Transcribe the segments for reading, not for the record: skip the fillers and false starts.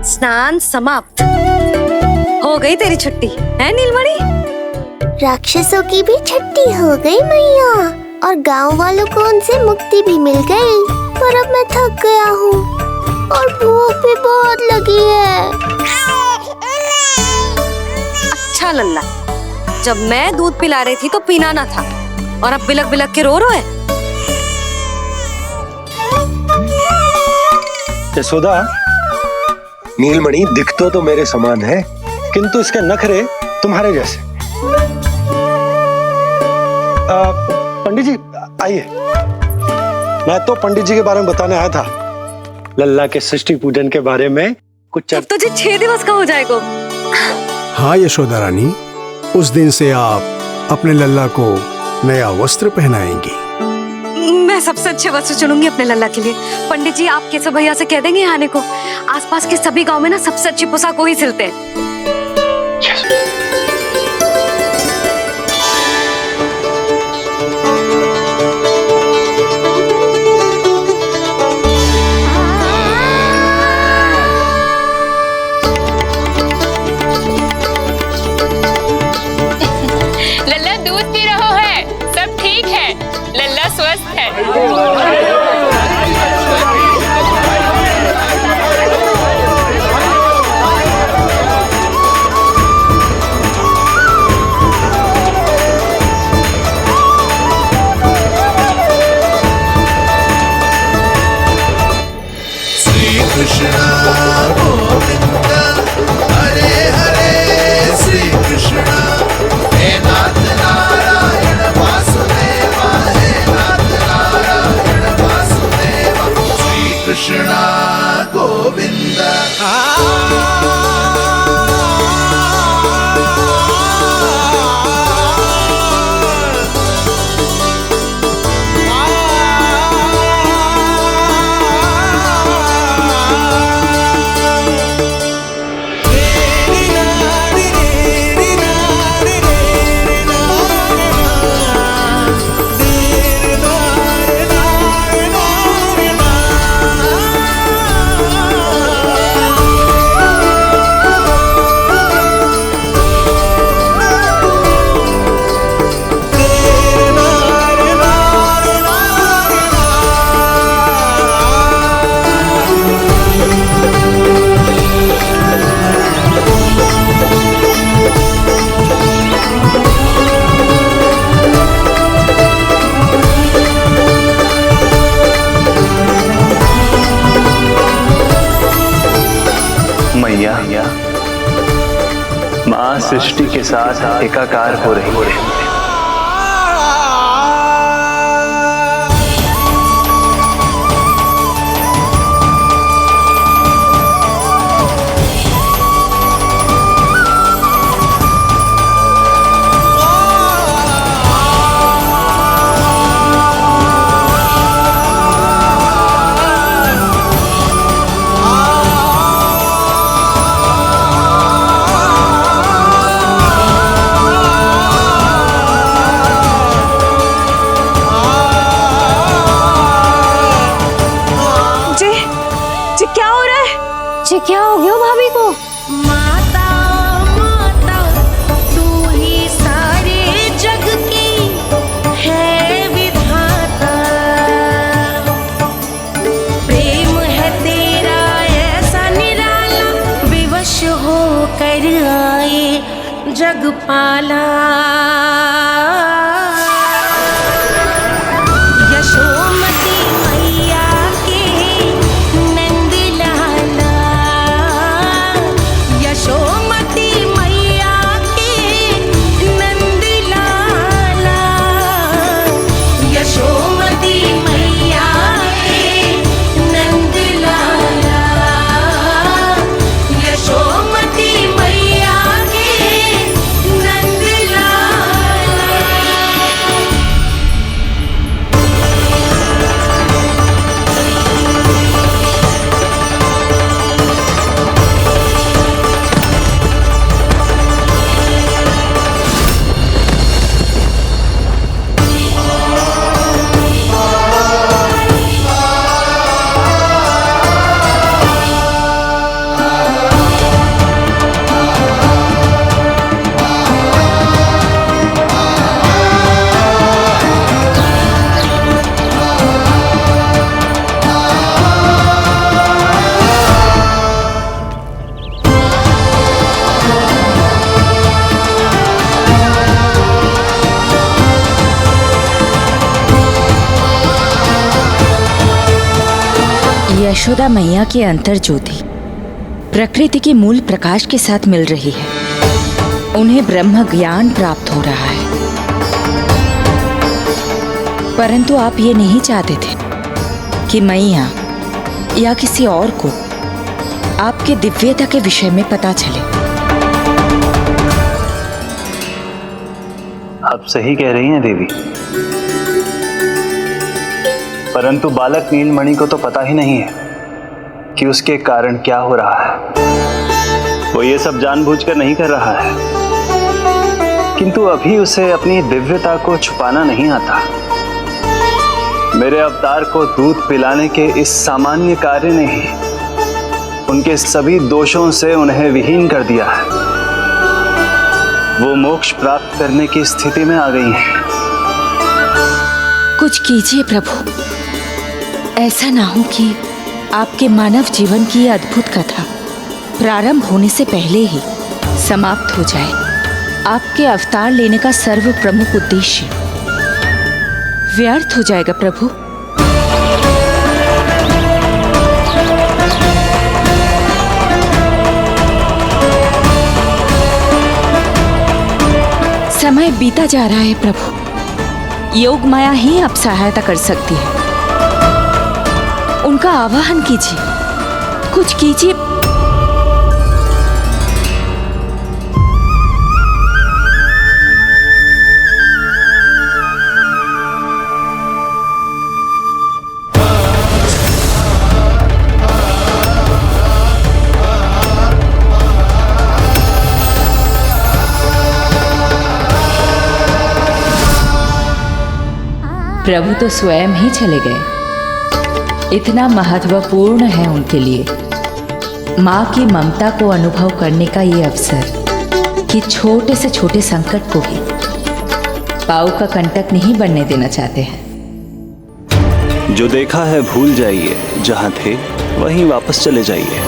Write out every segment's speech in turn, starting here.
स्नान समाप्त। हो गई तेरी छुट्टी है नीलमणि? राक्षसों की भी छुट्टी हो गई मैया, और गांव वालों को उनसे मुक्ति भी मिल गई। पर अब मैं थक गया हूँ और भूख भी बहुत लगी है। अच्छा लल्ला, जब मैं दूध पिला रही थी तो पीना ना था, और अब बिलक बिलक के रो है। यशोदा, नीलमणि दिखतो तो मेरे समान है, किंतु इसके नखरे तुम्हारे जैसे। पंडित जी आइए। मैं तो पंडित जी के बारे में बताने आया था, लल्ला के सृष्टि पूजन के बारे में कुछ। अब तुझे 6 दिवस का हो जाएगा। हाँ यशोदा रानी, उस दिन से आप अपने लल्ला को नया वस्त्र पहनाएंगी। मैं सबसे अच्छे वस्त्र चुनूंगी अपने लल्ला के लिए। पंडित जी, आप केशव भैया से कह देंगे आने को। आसपास के सभी गांव में ना सबसे अच्छी पोशाक वही सिलते हैं। लल्ला दूध पी रहा है, सब ठीक है, लल्ला स्वस्थ है। श्री कृष्ण गोविंद हरे हरे, श्री कृष्ण हे नाथ नारायण वासुदेवा, हे नाथ नारायण वासुदेवा, श्री कृष्ण गोविंद। मैया, माँ सृष्टि के साथ एकाकार हो रही है। क्या हो गया भाभी को? माता माता तू ही सारे जग की है विधाता, प्रेम है तेरा ऐसा निराला, विवश हो कर आए जग पाला। यशोमती मैया के नंद लाला, यशोमती मैया के नंद लाला, यशोमती मैया के नंद लाला, यशोमती मैया के नंद लाला। यशोदा मैया की अंतर ज्योति प्रकृति के मूल प्रकाश के साथ मिल रही है। उन्हें ब्रह्म ज्ञान प्राप्त हो रहा है। परंतु आप ये नहीं चाहते थे कि मैया या किसी और को आपके दिव्यता के विषय में पता चले। आप सही कह रही हैं देवी, परंतु बालक नीलमणि को तो पता ही नहीं है कि उसके कारण क्या हो रहा है। वो ये सब जानबूझकर नहीं कर रहा है, किंतु अभी उसे अपनी दिव्यता को छुपाना नहीं आता। मेरे अवतार को दूध पिलाने के इस सामान्य कार्य ने ही उनके सभी दोषों से उन्हें विहीन कर दिया है। वो मोक्ष प्राप्त करने की स्थिति में आ गई हैं। कुछ कीजिए प्रभु, ऐसा ना हो कि आपके मानव जीवन की यह अद्भुत कथा प्रारंभ होने से पहले ही समाप्त हो जाए। आपके अवतार लेने का सर्व प्रमुख उद्देश्य व्यर्थ हो जाएगा प्रभु। समय बीता जा रहा है प्रभु, योग माया ही अब सहायता कर सकती है। उनका आवाहन कीजिए, कुछ कीजिए। प्रभु तो स्वयं ही चले गए। इतना महत्वपूर्ण है उनके लिए माँ की ममता को अनुभव करने का ये अवसर कि छोटे से छोटे संकट को भी पाँव का कंटक नहीं बनने देना चाहते हैं। जो देखा है भूल जाइए, जहां थे वहीं वापस चले जाइए।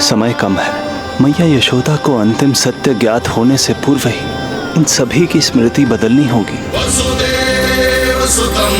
समय कम है। मैया यशोदा को अंतिम सत्य ज्ञात होने से पूर्व ही इन सभी की स्मृति बदलनी होगी। वसुदेव सुतम्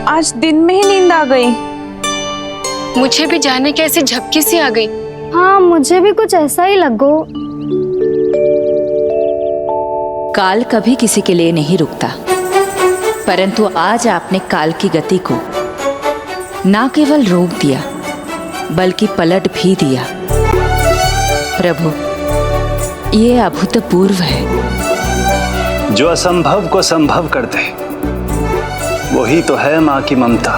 आज दिन में ही नींद आ गई। मुझे भी जाने की ऐसी झपकी सी आ गई। हाँ, मुझे भी कुछ ऐसा ही लगो। काल कभी किसी के लिए नहीं रुकता, परंतु आज आपने काल की गति को ना केवल रोक दिया बल्कि पलट भी दिया। प्रभु, ये अभूतपूर्व है। जो असंभव को संभव कर दे वही तो है माँ की ममता।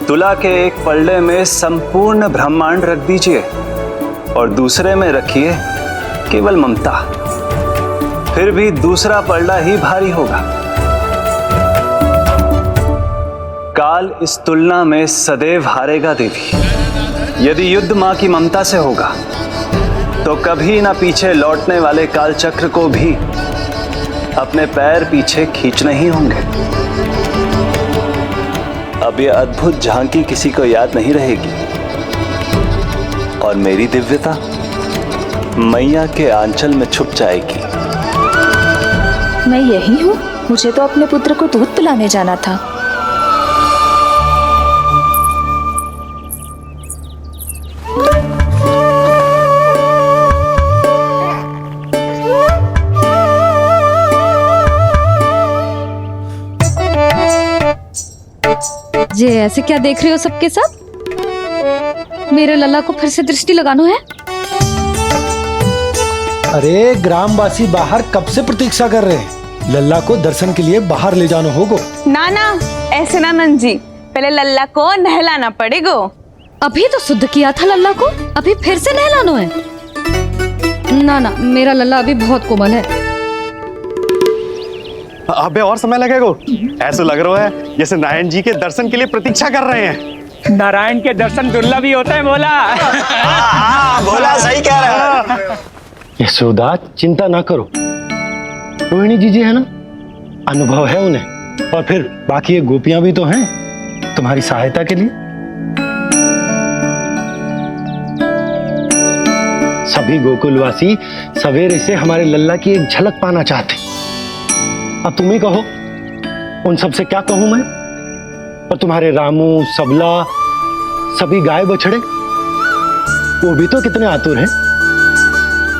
तुला के एक पल्ले में संपूर्ण ब्रह्मांड रख दीजिए और दूसरे में रखिए केवल ममता, फिर भी दूसरा पल्ला ही भारी होगा। काल इस तुलना में सदैव हारेगा देवी। यदि युद्ध मां की ममता से होगा तो कभी ना पीछे लौटने वाले काल चक्र को भी अपने पैर पीछे खींचने ही होंगे। अब यह अद्भुत झांकी किसी को याद नहीं रहेगी और मेरी दिव्यता मैया के आंचल में छुप जाएगी। मैं यही हूँ। मुझे तो अपने पुत्र को दूध पिलाने जाना था। ये ऐसे क्या देख रहे हो सबके सब? मेरे लल्ला को फिर से दृष्टि लगाना है? अरे ग्रामवासी बाहर कब से प्रतीक्षा कर रहे हैं। लल्ला को दर्शन के लिए बाहर ले जाना होगा। ना ना, ऐसे ना नंद जी, पहले लल्ला को नहलाना पड़ेगा। अभी तो शुद्ध किया था लल्ला को, अभी फिर से नहलाना है? ना ना, मेरा लल्ला अभी बहुत कोमल है। अबे और समय लगेगा। ऐसा लग रहा है जैसे नारायण जी के दर्शन के लिए प्रतीक्षा कर रहे हैं। नारायण के दर्शन दुर्लभ ही होते हैं। बोला बोला सही कह रहा है। यशोदा चिंता ना करो, रोहिणी जी है ना, अनुभव है उन्हें, और फिर बाकी ये गोपियां भी तो हैं तुम्हारी सहायता के लिए। सभी गोकुलवासी सवेरे से हमारे लल्ला की एक झलक पाना चाहते। अब तुम ही कहो, उन सब से क्या कहूं मैं? और तुम्हारे रामू, सबला, सभी गाय बछड़े, वो भी तो कितने आतुर हैं।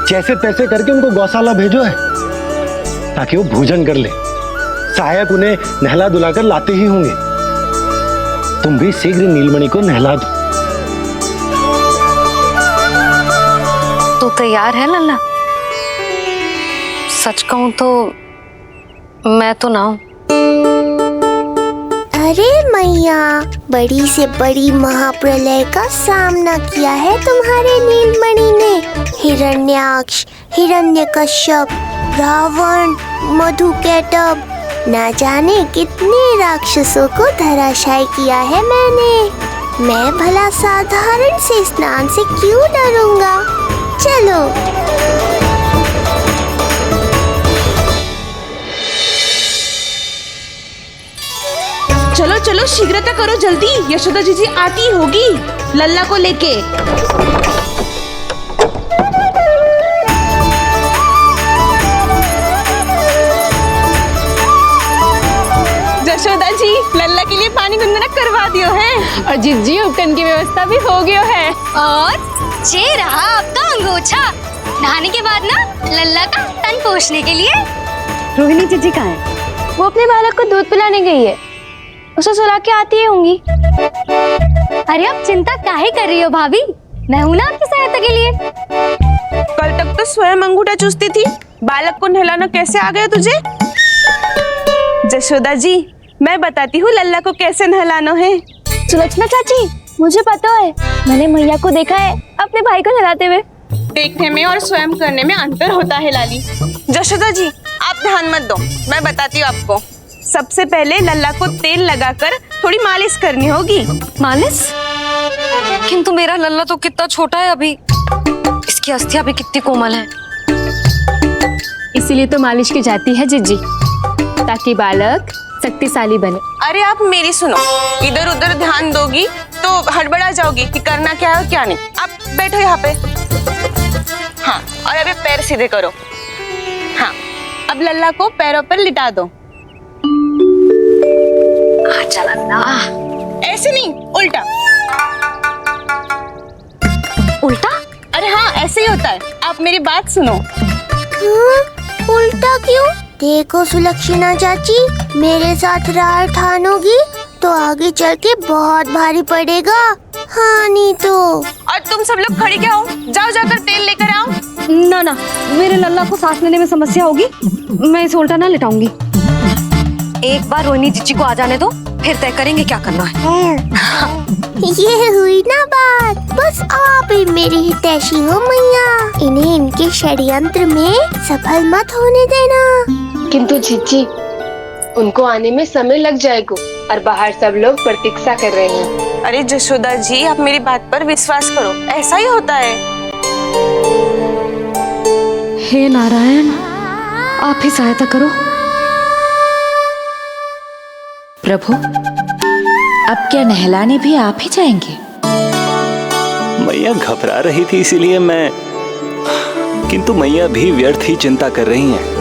जैसे तैसे करके उनको गौशाला भेजो है ताकि वो भोजन कर ले। सहायक उन्हें नहला धुलाकर लाते ही होंगे। तुम भी शीघ्र नीलमणि को नहला दो। तू तैयार है लल्ला? सच कहूं तो मैं तो ना हूं। अरे मैया, बड़ी से बड़ी महाप्रलय का सामना किया है तुम्हारे नीलमणि ने। हिरण्याक्ष, हिरण्यकश्यप, रावण, मधुकैटभ, ना जाने कितने राक्षसों को धराशायी किया है मैंने। मैं भला साधारण से स्नान से क्यों डरूंगा? चलो। चलो चलो, शीघ्रता करो जल्दी, यशोदा जी आती होगी लल्ला को लेके। यशोदा जी, लल्ला के लिए पानी गुनगुना करवा दियो है, और जिज्जी उपटन की व्यवस्था भी हो गयो है। और ये रहा आपका अंगोछा, नहाने के बाद ना लल्ला का तन पोंछने के लिए। रोहिणी जीजी कहाँ है? वो अपने बालक को दूध पिलाने गई है। उसे सुला के आती ही होंगी। अरे आप चिंता काहे कर रही हो भाभी, मैं हूं ना आपकी सहायता के लिए। कल तक तो स्वयं अंगूठा चूसती थी, बालक को नहलाना कैसे आ गया तुझे? यशोदा जी, मैं बताती हूँ लल्ला को कैसे नहलाना है। सुलक्षणा चाची, मुझे पता है, मैंने मैया को देखा है अपने भाई को नहलाते हुए। देखने में और स्वयं करने में अंतर होता है लाली। यशोदा जी, आप ध्यान मत दो, मैं बताती हूँ आपको। सबसे पहले लल्ला को तेल लगाकर थोड़ी मालिश करनी होगी। मालिश? किंतु मेरा लल्ला तो कितना छोटा है अभी, इसकी अस्थियां भी कितनी कोमल है। इसीलिए तो मालिश की जाती है जिज्जी, ताकि बालक शक्तिशाली बने। अरे आप मेरी सुनो, इधर उधर ध्यान दोगी तो हड़बड़ा जाओगी कि करना क्या है और क्या नहीं। आप बैठो यहाँ पे। हाँ, और अभी पैर सीधे करो। हाँ, अब लल्ला को पैरों पर लिटा दो। ऐसे नहीं, उल्टा। उल्टा? अरे हाँ, ऐसे ही होता है। आप मेरी बात सुनो। उल्टा क्यों? देखो सुलक्षणा चाची, मेरे साथ राह ठानोगी तो आगे चल के बहुत भारी पड़ेगा। हाँ नहीं तो। और तुम सब लोग खड़े क्या हो? जाओ जाकर तेल लेकर आओ। ना ना, मेरे लल्ला को सांस लेने में समस्या होगी, मैं इसे उल्टा ना लिटाऊंगी। एक बार रोहिणी जीजी को आ जाने दो, फिर तय करेंगे क्या करना है। ये हुई ना बात। बस आप ही मेरी हितैषी हो मैया। इन्हें इनके षड्यंत्र में सफल मत होने देना। किंतु जीजी, उनको आने में समय लग जाएगा और बाहर सब लोग प्रतीक्षा कर रहे हैं। अरे जशोदा जी, आप मेरी बात पर विश्वास करो, ऐसा ही होता है। हे नारायण, आप ही सहायता करो। प्रभु, अब क्या नहलाने भी आप ही जाएंगे? मैया घबरा रही थी इसीलिए मैं, किंतु मैया भी व्यर्थ ही चिंता कर रही हैं।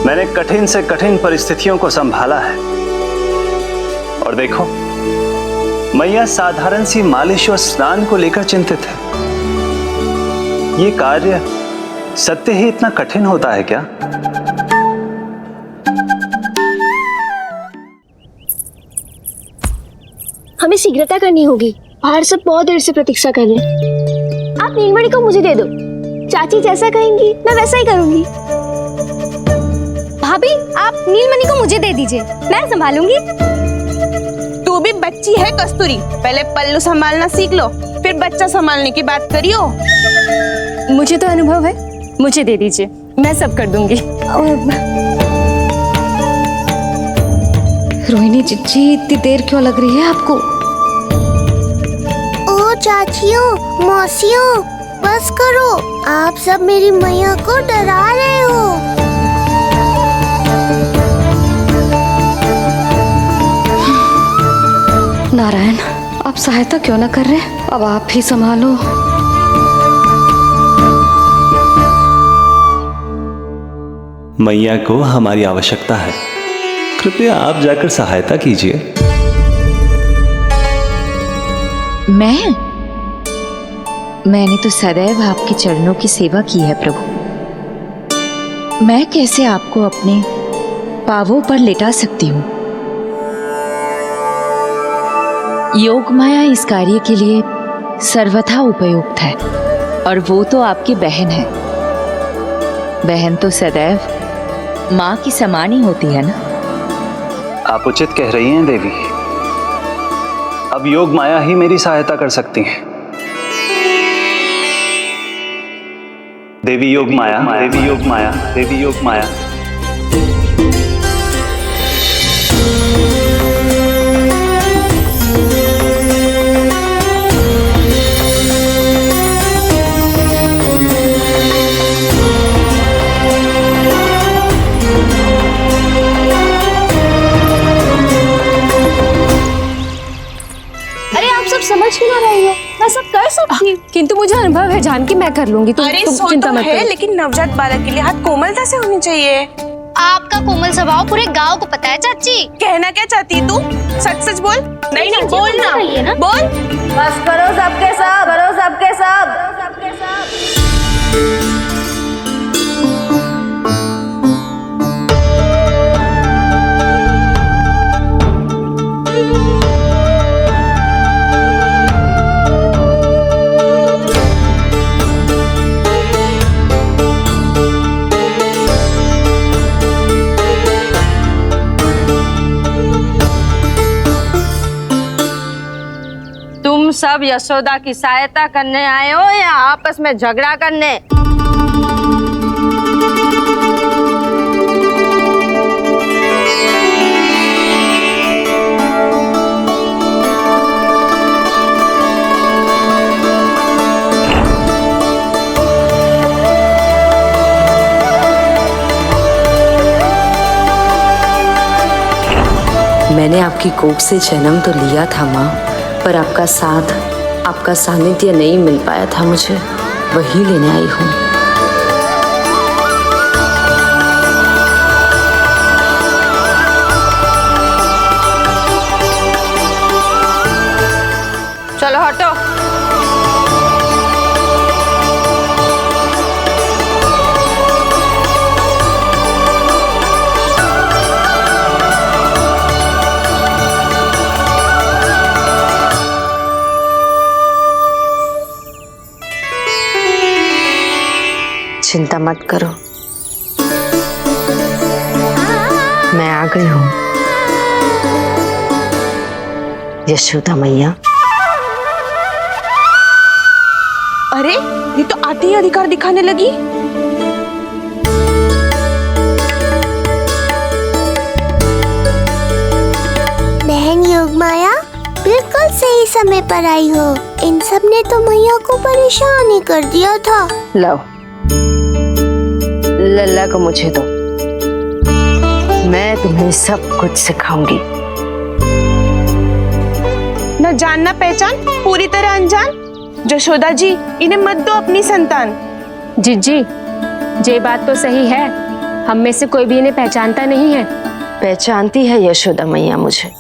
मैंने कठिन से कठिन परिस्थितियों को संभाला है और देखो, मैया साधारण सी मालिश और स्नान को लेकर चिंतित है। ये कार्य सत्य ही इतना कठिन होता है क्या? हमें शीघ्रता करनी होगी, बाहर सब बहुत देर से प्रतीक्षा कर रहे हैं। आप नीलमणि को मुझे दे दो, चाची जैसा कहेंगी मैं वैसा ही करूंगी। भाभी, आप नीलमणि को मुझे दे दीजिए, मैं संभालूंगी। तू भी बच्ची है कस्तूरी, पहले पल्लू संभालना सीख लो, फिर बच्चा संभालने की बात करियो। मुझे तो अनुभव है, मुझे दे दीजिए, मैं सब कर दूंगी। रोहिणी जीजी, इतनी देर क्यों लग रही है आपको? ओ चाचियों, मौसियों, बस करो। आप सब मेरी मैया को डरा रहे हो। नारायण, आप सहायता क्यों ना कर रहे? अब आप ही संभालो। मैया को हमारी आवश्यकता है, कृपया आप जाकर सहायता कीजिए। मैंने तो सदैव आपके चरणों की सेवा की है प्रभु। मैं कैसे आपको अपने पांवों पर लेटा सकती हूँ? योग माया इस कार्य के लिए सर्वथा उपयुक्त है, और वो तो आपकी बहन है। बहन तो सदैव माँ की समान ही होती है ना। आप उचित कह रही हैं देवी, अब योग माया ही मेरी सहायता कर सकती हैं। देवी योग माया, देवी योग माया, देवी योग माया। समझ क्यों ना रही हो? मैं सब कर सकती हूँ। किंतु मुझे अनुभव है जानकी, मैं कर लूंगी। तुम चिंता मत करो। लेकिन नवजात बालक के लिए हाथ कोमलता से होनी चाहिए। आपका कोमल स्वभाव पूरे गांव को पता है चाची। कहना क्या चाहती है तू? सच सच बोल। नहीं बोल ना, बोल। बस करो सबके सब, करो सबके सब, सबके सब। तुम सब यशोदा की सहायता करने आए हो या आपस में झगड़ा करने? मैंने आपकी कोख से जन्म तो लिया था माँ, पर आपका साथ, आपका सानिध्य नहीं मिल पाया था मुझे, वही लेने आई हूँ। चलो हटो। चिंता मत करो, मैं आ गई हूँ। यशोदा मैया। अरे ये तो आते ही अधिकार दिखाने लगी। बहन योगमाया, बिल्कुल सही समय पर आई हो। इन सब ने तो मैया को परेशान ही कर दिया था। लो, लल्ला को मुझे दो, मैं तुम्हें सब कुछ सिखाऊंगी। न जान न पहचान, पूरी तरह अनजान। यशोदा जी, इन्हें मत दो अपनी संतान। जीजी, ये बात तो सही है, हम में से कोई भी इन्हें पहचानता नहीं है। पहचानती है यशोदा मैया मुझे।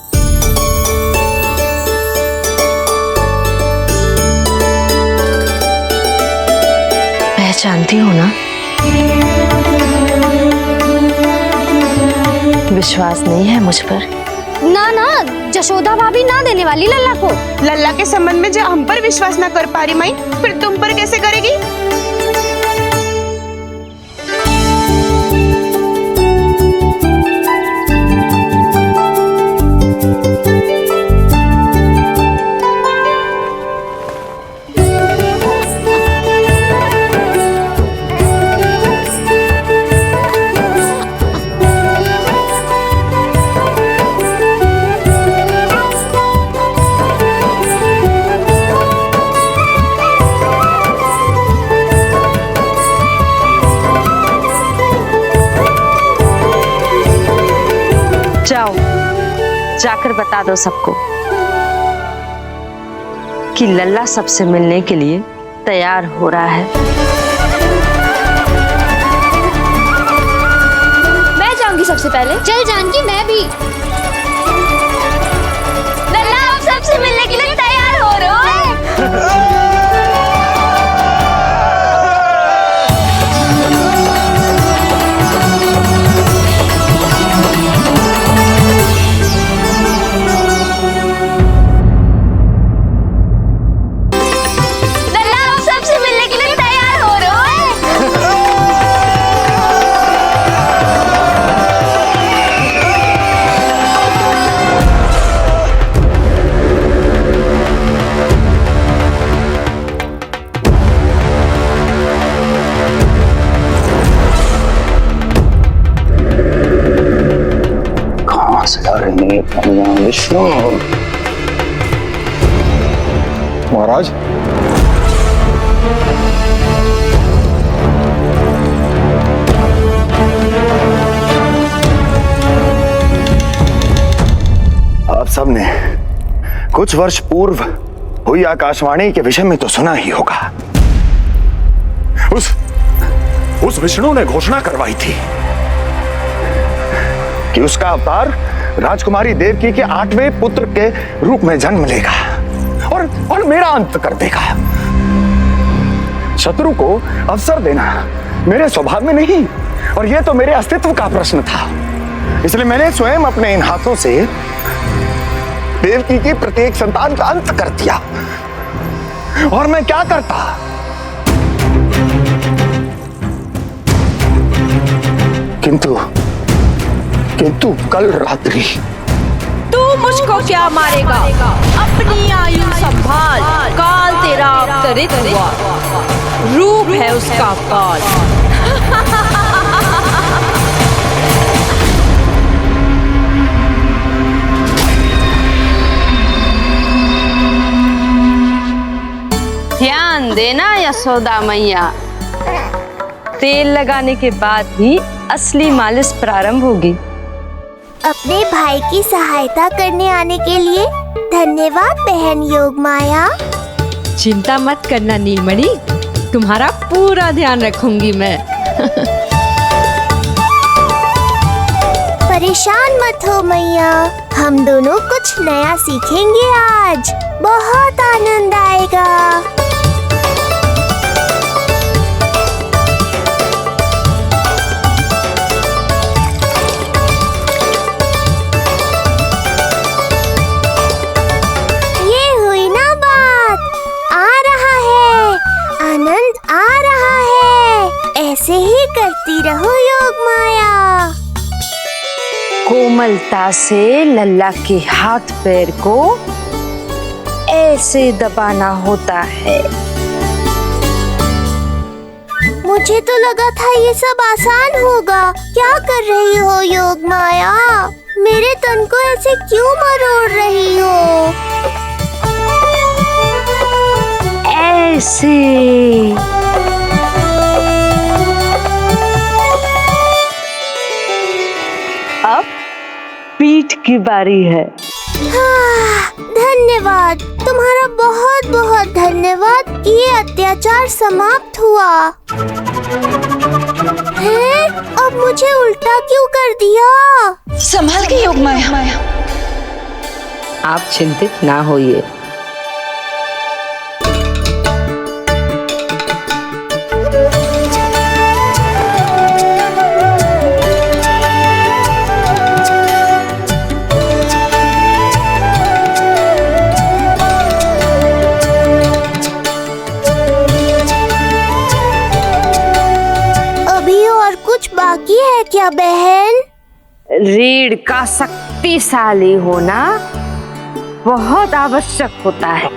पहचानती हो ना? विश्वास नहीं है मुझ पर? ना ना, यशोदा भाभी ना देने वाली लल्ला को। लल्ला के संबंध में जो हम पर विश्वास न कर पा रही माई, फिर तुम पर कैसे करेगी? जाओ, जाकर बता दो सबको कि लल्ला सबसे मिलने के लिए तैयार हो रहा है। मैं जाऊंगी सबसे पहले। चल जानकी, मैं भी। लल्ला आप सबसे मिलने के लिए तैयार हो रहे हो? विष्णु महाराज, आप सबने कुछ वर्ष पूर्व हुई आकाशवाणी के विषय में तो सुना ही होगा। उस विष्णु ने घोषणा करवाई थी कि उसका अवतार राजकुमारी देवकी के 8वें पुत्र के रूप में जन्म लेगा और मेरा अंत कर देगा। शत्रु को अवसर देना मेरे स्वभाव में नहीं, और यह तो मेरे अस्तित्व का प्रश्न था। इसलिए मैंने स्वयं अपने इन हाथों से देवकी की प्रत्येक संतान का अंत कर दिया। और मैं क्या करता? किंतु कल रात्रि तू मुझको क्या मारेगा? अपनी आयु संभाल, काल तेरा अवतरित हुआ, रूप है उसका काल। ध्यान देना यशोदा मैया, तेल लगाने के बाद ही असली मालिश प्रारंभ होगी। अपने भाई की सहायता करने आने के लिए धन्यवाद बहन योगमाया। चिंता मत करना नीलमणि, तुम्हारा पूरा ध्यान रखूंगी मैं। परेशान मत हो मैया, हम दोनों कुछ नया सीखेंगे आज। बहुत आनंद आएगा। ऐसे ही करती रहो योग माया। कोमलता से लल्ला के हाथ पैर को ऐसे दबाना होता है। मुझे तो लगा था ये सब आसान होगा। क्या कर रही हो योग माया? मेरे तन को ऐसे क्यों मरोड़ रही हो? ऐसे। अब पीठ की बारी है। हाँ, धन्यवाद, तुम्हारा बहुत बहुत धन्यवाद। ये अत्याचार समाप्त हुआ है। अब मुझे उल्टा क्यों कर दिया? संभाल के योग माया। आप चिंतित ना होइए। बाकी है क्या बहन? रीढ़ का शक्तिशाली होना बहुत आवश्यक होता है।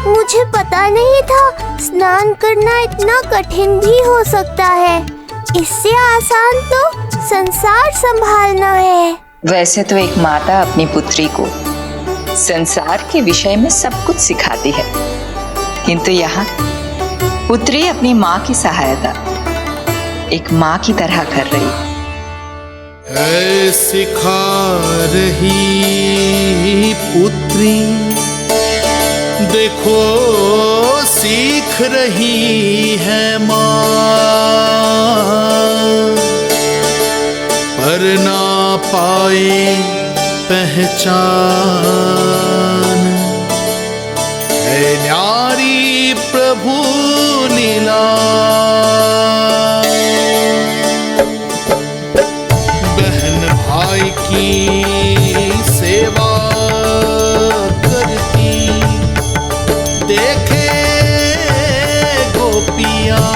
मुझे पता नहीं था स्नान करना इतना कठिन भी हो सकता है। इससे आसान तो संसार संभालना है। वैसे तो एक माता अपनी पुत्री को संसार के विषय में सब कुछ सिखाती है, किंतु यहाँ पुत्री अपनी माँ की सहायता एक माँ की तरह कर रही है। सिखा रही पुत्री, देखो सीख रही है माँ, पर ना पाए पहचान है न्यारी प्रभु लीला। बहन भाई की सेवा करती देखे गोपियाँ,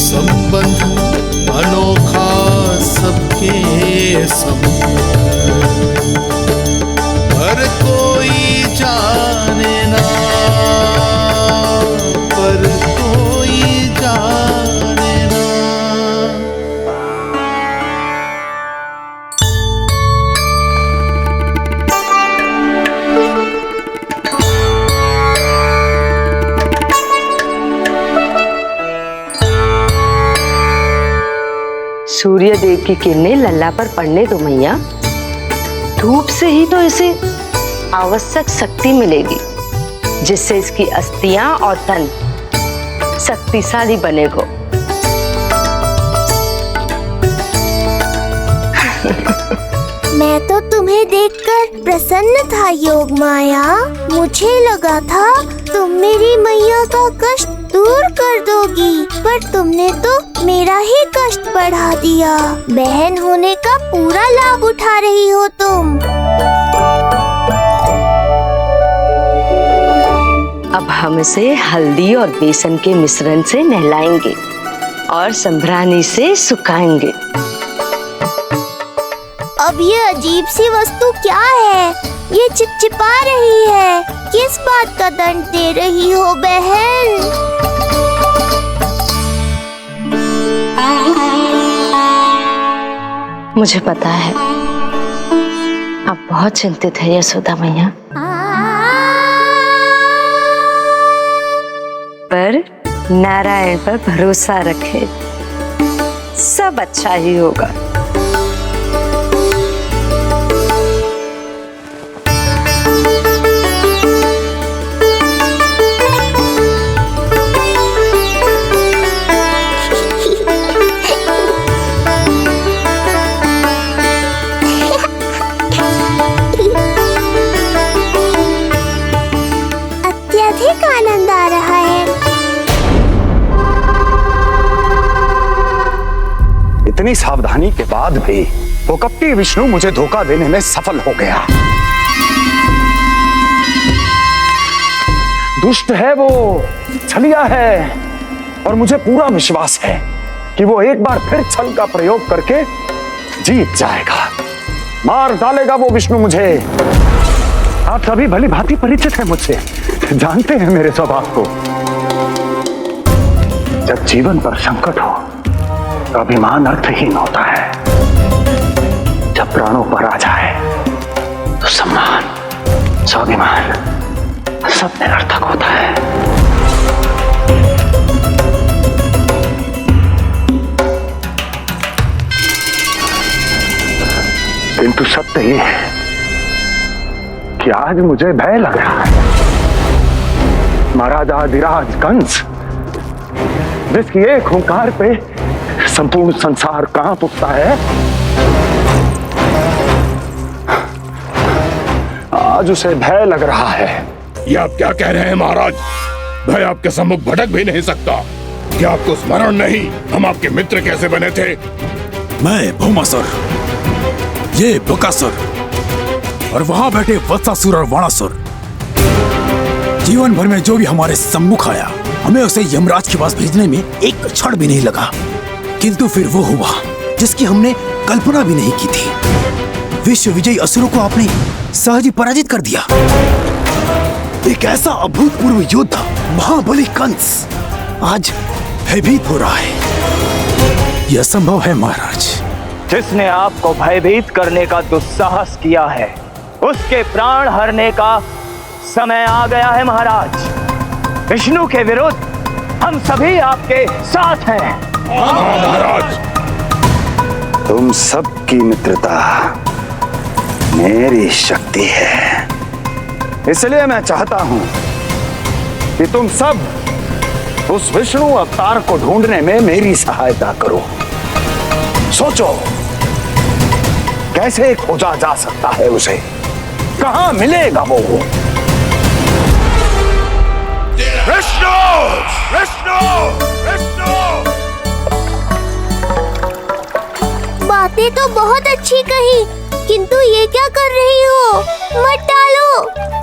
संबंध अनोखा सबके सब, पर कोई जाने ना, पर कोई जाने ना। सूर्य देव की किरणें लल्ला पर पड़ने दो मैया। धूप से ही तो इसे आवश्यक शक्ति मिलेगी, जिससे इसकी अस्थियां और तन शक्तिशाली बनेगा। मैं तो तुम्हें देखकर प्रसन्न था योग माया। मुझे लगा था तुम मेरी मैया का कष्ट दूर कर दोगी, पर तुमने तो मेरा ही कष्ट बढ़ा दिया। बहन होने का पूरा लाभ उठा रही हो तुम। अब हम इसे हल्दी और बेसन के मिश्रण से नहलाएंगे और संभरानी से सुखाएंगे। अब ये अजीब सी वस्तु क्या है? ये चिपचिपा रही है। किस बात का दंड दे रही हो बहन? मुझे पता है आप बहुत चिंतित है यशोदा मैया, पर नारायण पर भरोसा रखें, सब अच्छा ही होगा। अत्यधिक आनंद आ रहा है। इतनी सावधानी के बाद भी वो कपटी विष्णु मुझे धोखा देने में सफल हो गया। दुष्ट है वो, छलिया है, और मुझे पूरा विश्वास है कि वो एक बार फिर छल का प्रयोग करके जीत जाएगा, मार डालेगा वो विष्णु मुझे। आप सभी भली भांति परिचित हैं मुझसे, जानते हैं मेरे स्वभाव को। जब जीवन पर संकट हो तो अभिमान अर्थहीन होता है, जब प्राणों पर आ जाए तो सम्मान, स्वाभिमान सब निरर्थक होता है। किंतु सत्य ये है कि आज मुझे भय लग रहा है। महाराजाधिराज कंस, जिसकी एक हुंकार पे संपूर्ण संसार कांप उठता है, आज उसे भय लग रहा है। ये आप क्या कह रहे हैं महाराज? भय आपके सम्मुख भटक भी नहीं सकता। क्या आपको स्मरण नहीं हम आपके मित्र कैसे बने थे? मैं भौमासुर, ये बकासुर, और वहां बैठे वत्सासुर और वाणासुर। जीवन भर में जो भी हमारे सम्मुख आया, हमें उसे यमराज के पास भेजने में एक क्षण भी नहीं लगा। किंतु फिर वो हुआ जिसकी हमने कल्पना भी नहीं की थी। विश्व विजयी असुरों को आपने सहज ही पराजित कर दिया। एक ऐसा अभूतपूर्व योद्धा महाबली कंस आज भयभीत हो रहा है। यह संभव है महाराज। जिसने आपको भयभीत करने का दुस्साहस किया है, उसके प्राण हरने का समय आ गया है महाराज। विष्णु के विरुद्ध हम सभी आपके साथ हैं। महाराज, तुम सबकी मित्रता मेरी शक्ति है, इसलिए मैं चाहता हूं कि तुम सब उस विष्णु अवतार को ढूंढने में मेरी सहायता करो। सोचो कैसे खोजा जा सकता है उसे, कहां मिलेगा वो? विष्णु! विष्णु! विष्णु! बातें तो बहुत अच्छी कही, किंतु ये क्या कर रही हो? मत डालो,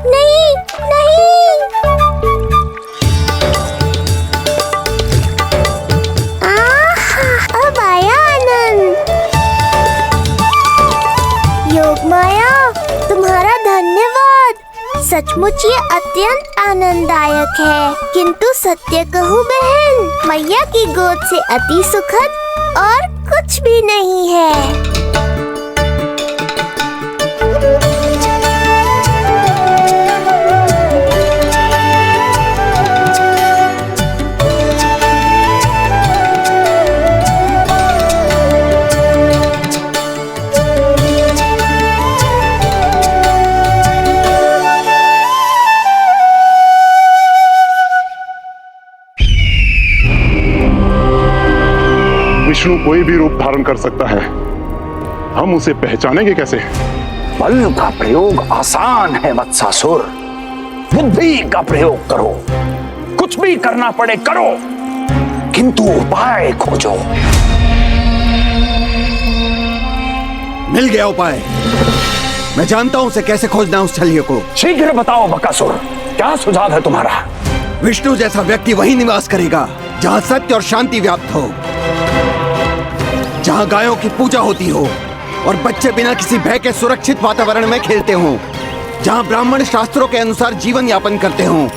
नहीं नहीं। अब आया आनंद। योग माया, तुम्हारा धन्यवाद। सचमुच ये अत्यंत आनंददायक है। किंतु सत्य कहूँ बहन, मैया की गोद से अति सुखद और कुछ भी नहीं है। विष्णु कोई भी रूप धारण कर सकता है, हम उसे पहचानेंगे कैसे? बल का प्रयोग आसान है वत्सासुर, बुद्धि का प्रयोग करो। कुछ भी करना पड़े करो, किंतु उपाय खोजो। मिल गया उपाय। मैं जानता हूं उसे कैसे खोजना है, उस छलिए को। शीघ्र बताओ बकासुर, क्या सुझाव है तुम्हारा? विष्णु जैसा व्यक्ति वहीं निवास करेगा जहां सत्य और शांति व्याप्त हो, जहां गायों की पूजा होती हो और बच्चे बिना किसी भय के सुरक्षित वातावरण में खेलते हों, जहां ब्राह्मण शास्त्रों के अनुसार जीवन यापन करते हों,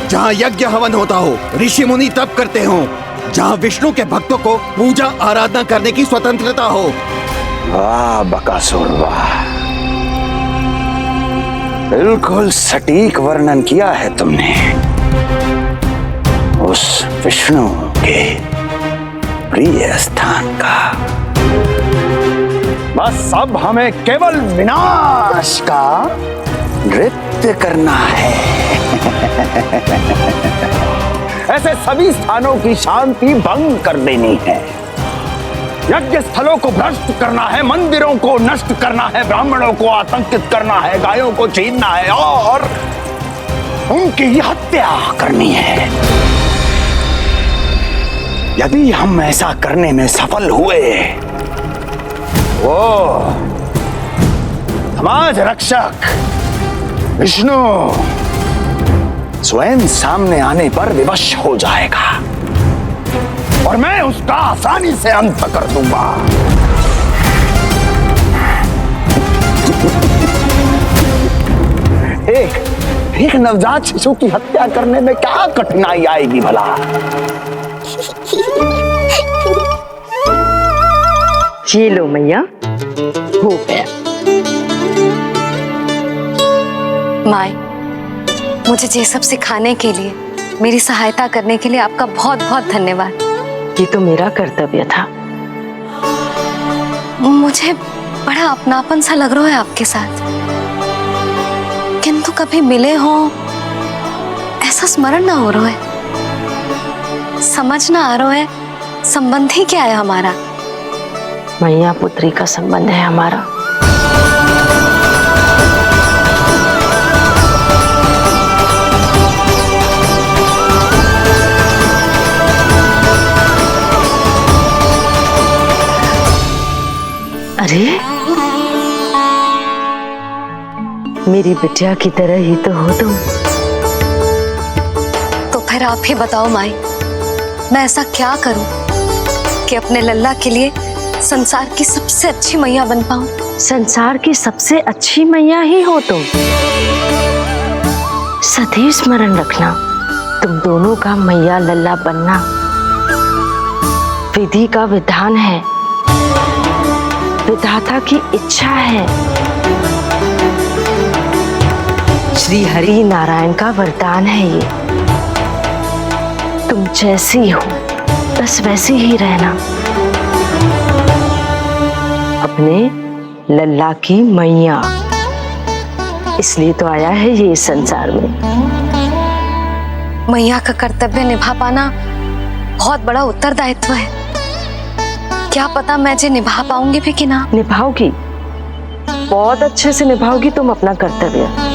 जहां यज्ञ हवन होता हो, ऋषि मुनि तप करते हों, जहां विष्णु के भक्तों को पूजा आराधना करने की स्वतंत्रता हो। वाह बकासुर वाह, बिल्कुल सटीक वर्णन किया है तुमने उस विष्णु के प्रिय स्थान का। बस अब हमें केवल विनाश का नृत्य करना है। ऐसे सभी स्थानों की शांति भंग कर देनी है। यज्ञ स्थलों को भ्रष्ट करना है, मंदिरों को नष्ट करना है, ब्राह्मणों को आतंकित करना है, गायों को छीनना है और उनकी हत्या करनी है। यदि हम ऐसा करने में सफल हुए वो समाज रक्षक विष्णु स्वयं सामने आने पर विवश हो जाएगा और मैं उसका आसानी से अंत कर दूंगा। एक नवजात शिशु की हत्या करने में क्या कठिनाई आएगी भला? ये लो मैया, हो गया। माए, मुझे ये सब सिखाने के लिए, मेरी सहायता करने के लिए आपका बहुत बहुत धन्यवाद। ये तो मेरा कर्तव्य था। मुझे बड़ा अपनापन सा लग रहा है आपके साथ, किंतु कभी मिले हो ऐसा स्मरण ना हो रहा है, समझ ना आ रहा है संबंध ही क्या है हमारा। मैया पुत्री का संबंध है हमारा। अरे मेरी बिटिया की तरह ही तो हो तुम। तो फिर आप ही बताओ माई, मैं ऐसा क्या करूं कि अपने लल्ला के लिए संसार की सबसे अच्छी मैया बन पाऊं? संसार की सबसे अच्छी मैया ही हो तुम। सदैव स्मरण रखना, तुम दोनों का मैया लल्ला बनना विधि का विधान है, विधाता की इच्छा है, श्री हरि नारायण का वरदान है। ये तुम जैसी हो बस वैसी ही रहना, अपने लल्ला की मैया। इसलिए तो आया है ये इस संसार में। मैया का कर्तव्य निभा पाना बहुत बड़ा उत्तरदायित्व है। क्या पता मैं जे निभा पाऊंगी भी कि ना। निभाओगी, बहुत अच्छे से निभाओगी तुम अपना कर्तव्य।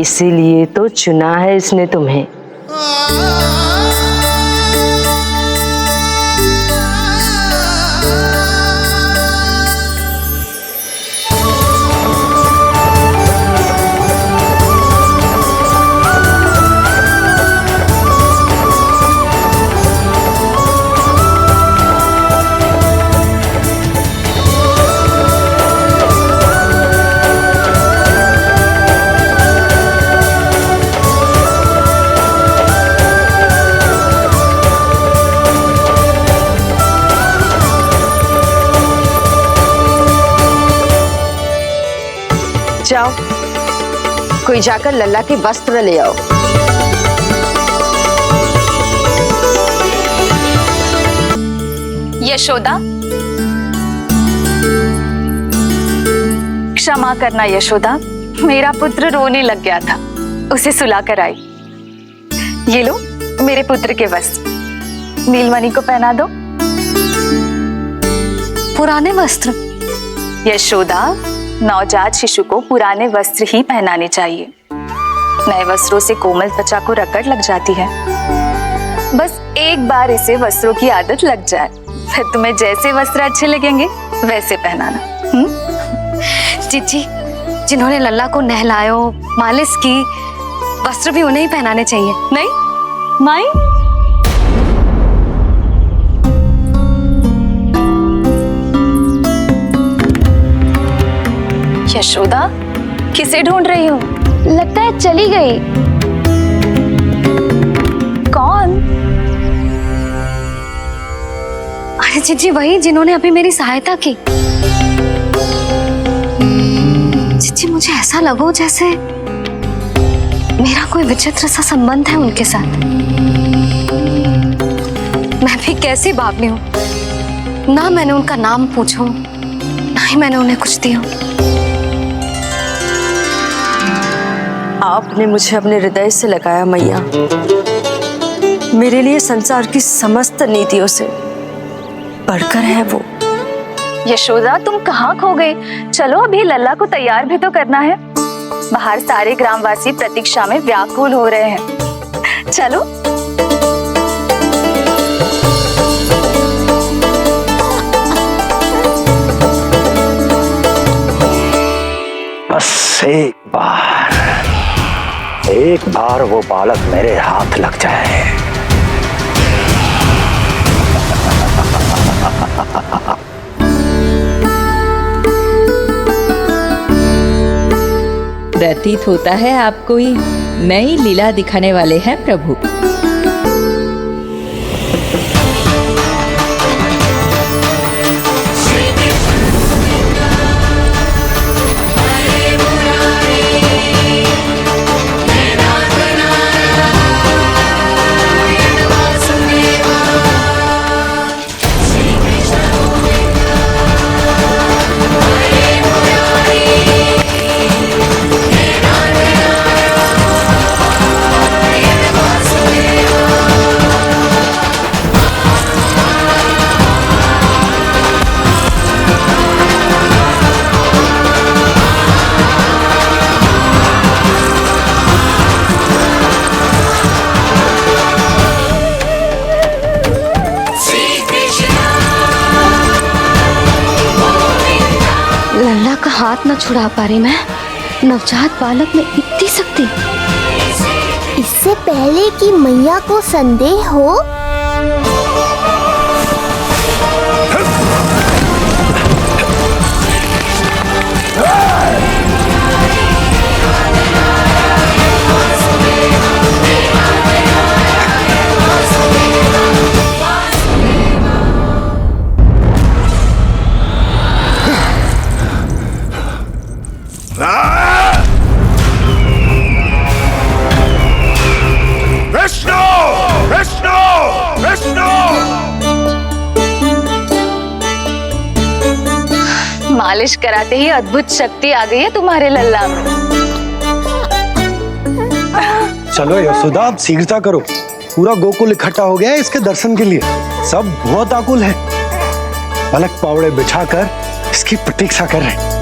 इसीलिए तो चुना है इसने तुम्हें। जाओ, कोई जाकर लल्ला के वस्त्र ले आओ। यशोदा, क्षमा करना यशोदा, मेरा पुत्र रोने लग गया था, उसे सुला कर आई। ये लो मेरे पुत्र के वस्त्र, नीलमणि को पहना दो। पुराने वस्त्र? यशोदा, नवजात शिशु को पुराने वस्त्र ही पहनाने चाहिए। नए वस्त्रों से कोमल त्वचा को रगड़ लग जाती है। बस एक बार इसे वस्त्रों की आदत लग जाए, फिर तुम्हें जैसे वस्त्र अच्छे लगेंगे वैसे पहनाना। जीजी, जिन्होंने लल्ला को नहलायो, मालिश की, वस्त्र भी उन्हें ही पहनाने चाहिए, नहीं माई? यशोदा, किसे ढूंढ रही हो? लगता है चली गई। कौन? अरे जीजी, वही जिन्होंने अभी मेरी सहायता की। जीजी, मुझे ऐसा लगो जैसे मेरा कोई विचित्र सा संबंध है उनके साथ। मैं भी कैसी बावली हूँ, ना मैंने उनका नाम पूछो, ना ही मैंने उन्हें कुछ दिया। आपने मुझे अपने हृदय से लगाया मैया, मेरे लिए संसार की समस्त नीतियों से बढ़कर है वो। यशोदा, तुम कहाँ खो गई? चलो अभी लल्ला को तैयार भी तो करना है। बाहर सारे ग्रामवासी प्रतीक्षा में व्याकुल हो रहे हैं। चलो। बस एक बार वो बालक मेरे हाथ लग जाए। प्रतीत होता है आप कोई नई लीला दिखाने वाले हैं प्रभु। लल्ला का हाथ न छुड़ा पा रही मैं। नवजात बालक में इतनी शक्ति। इससे पहले कि मैया को संदेह हो, मालिश कराते ही अद्भुत शक्ति आ गई है तुम्हारे लल्ला में। चलो यशोदा, अब शीघ्रता करो। पूरा गोकुल इकट्ठा हो गया है इसके दर्शन के लिए। सब बहुत आकुल है। पलक पावड़े बिछाकर इसकी प्रतीक्षा कर रहे हैं।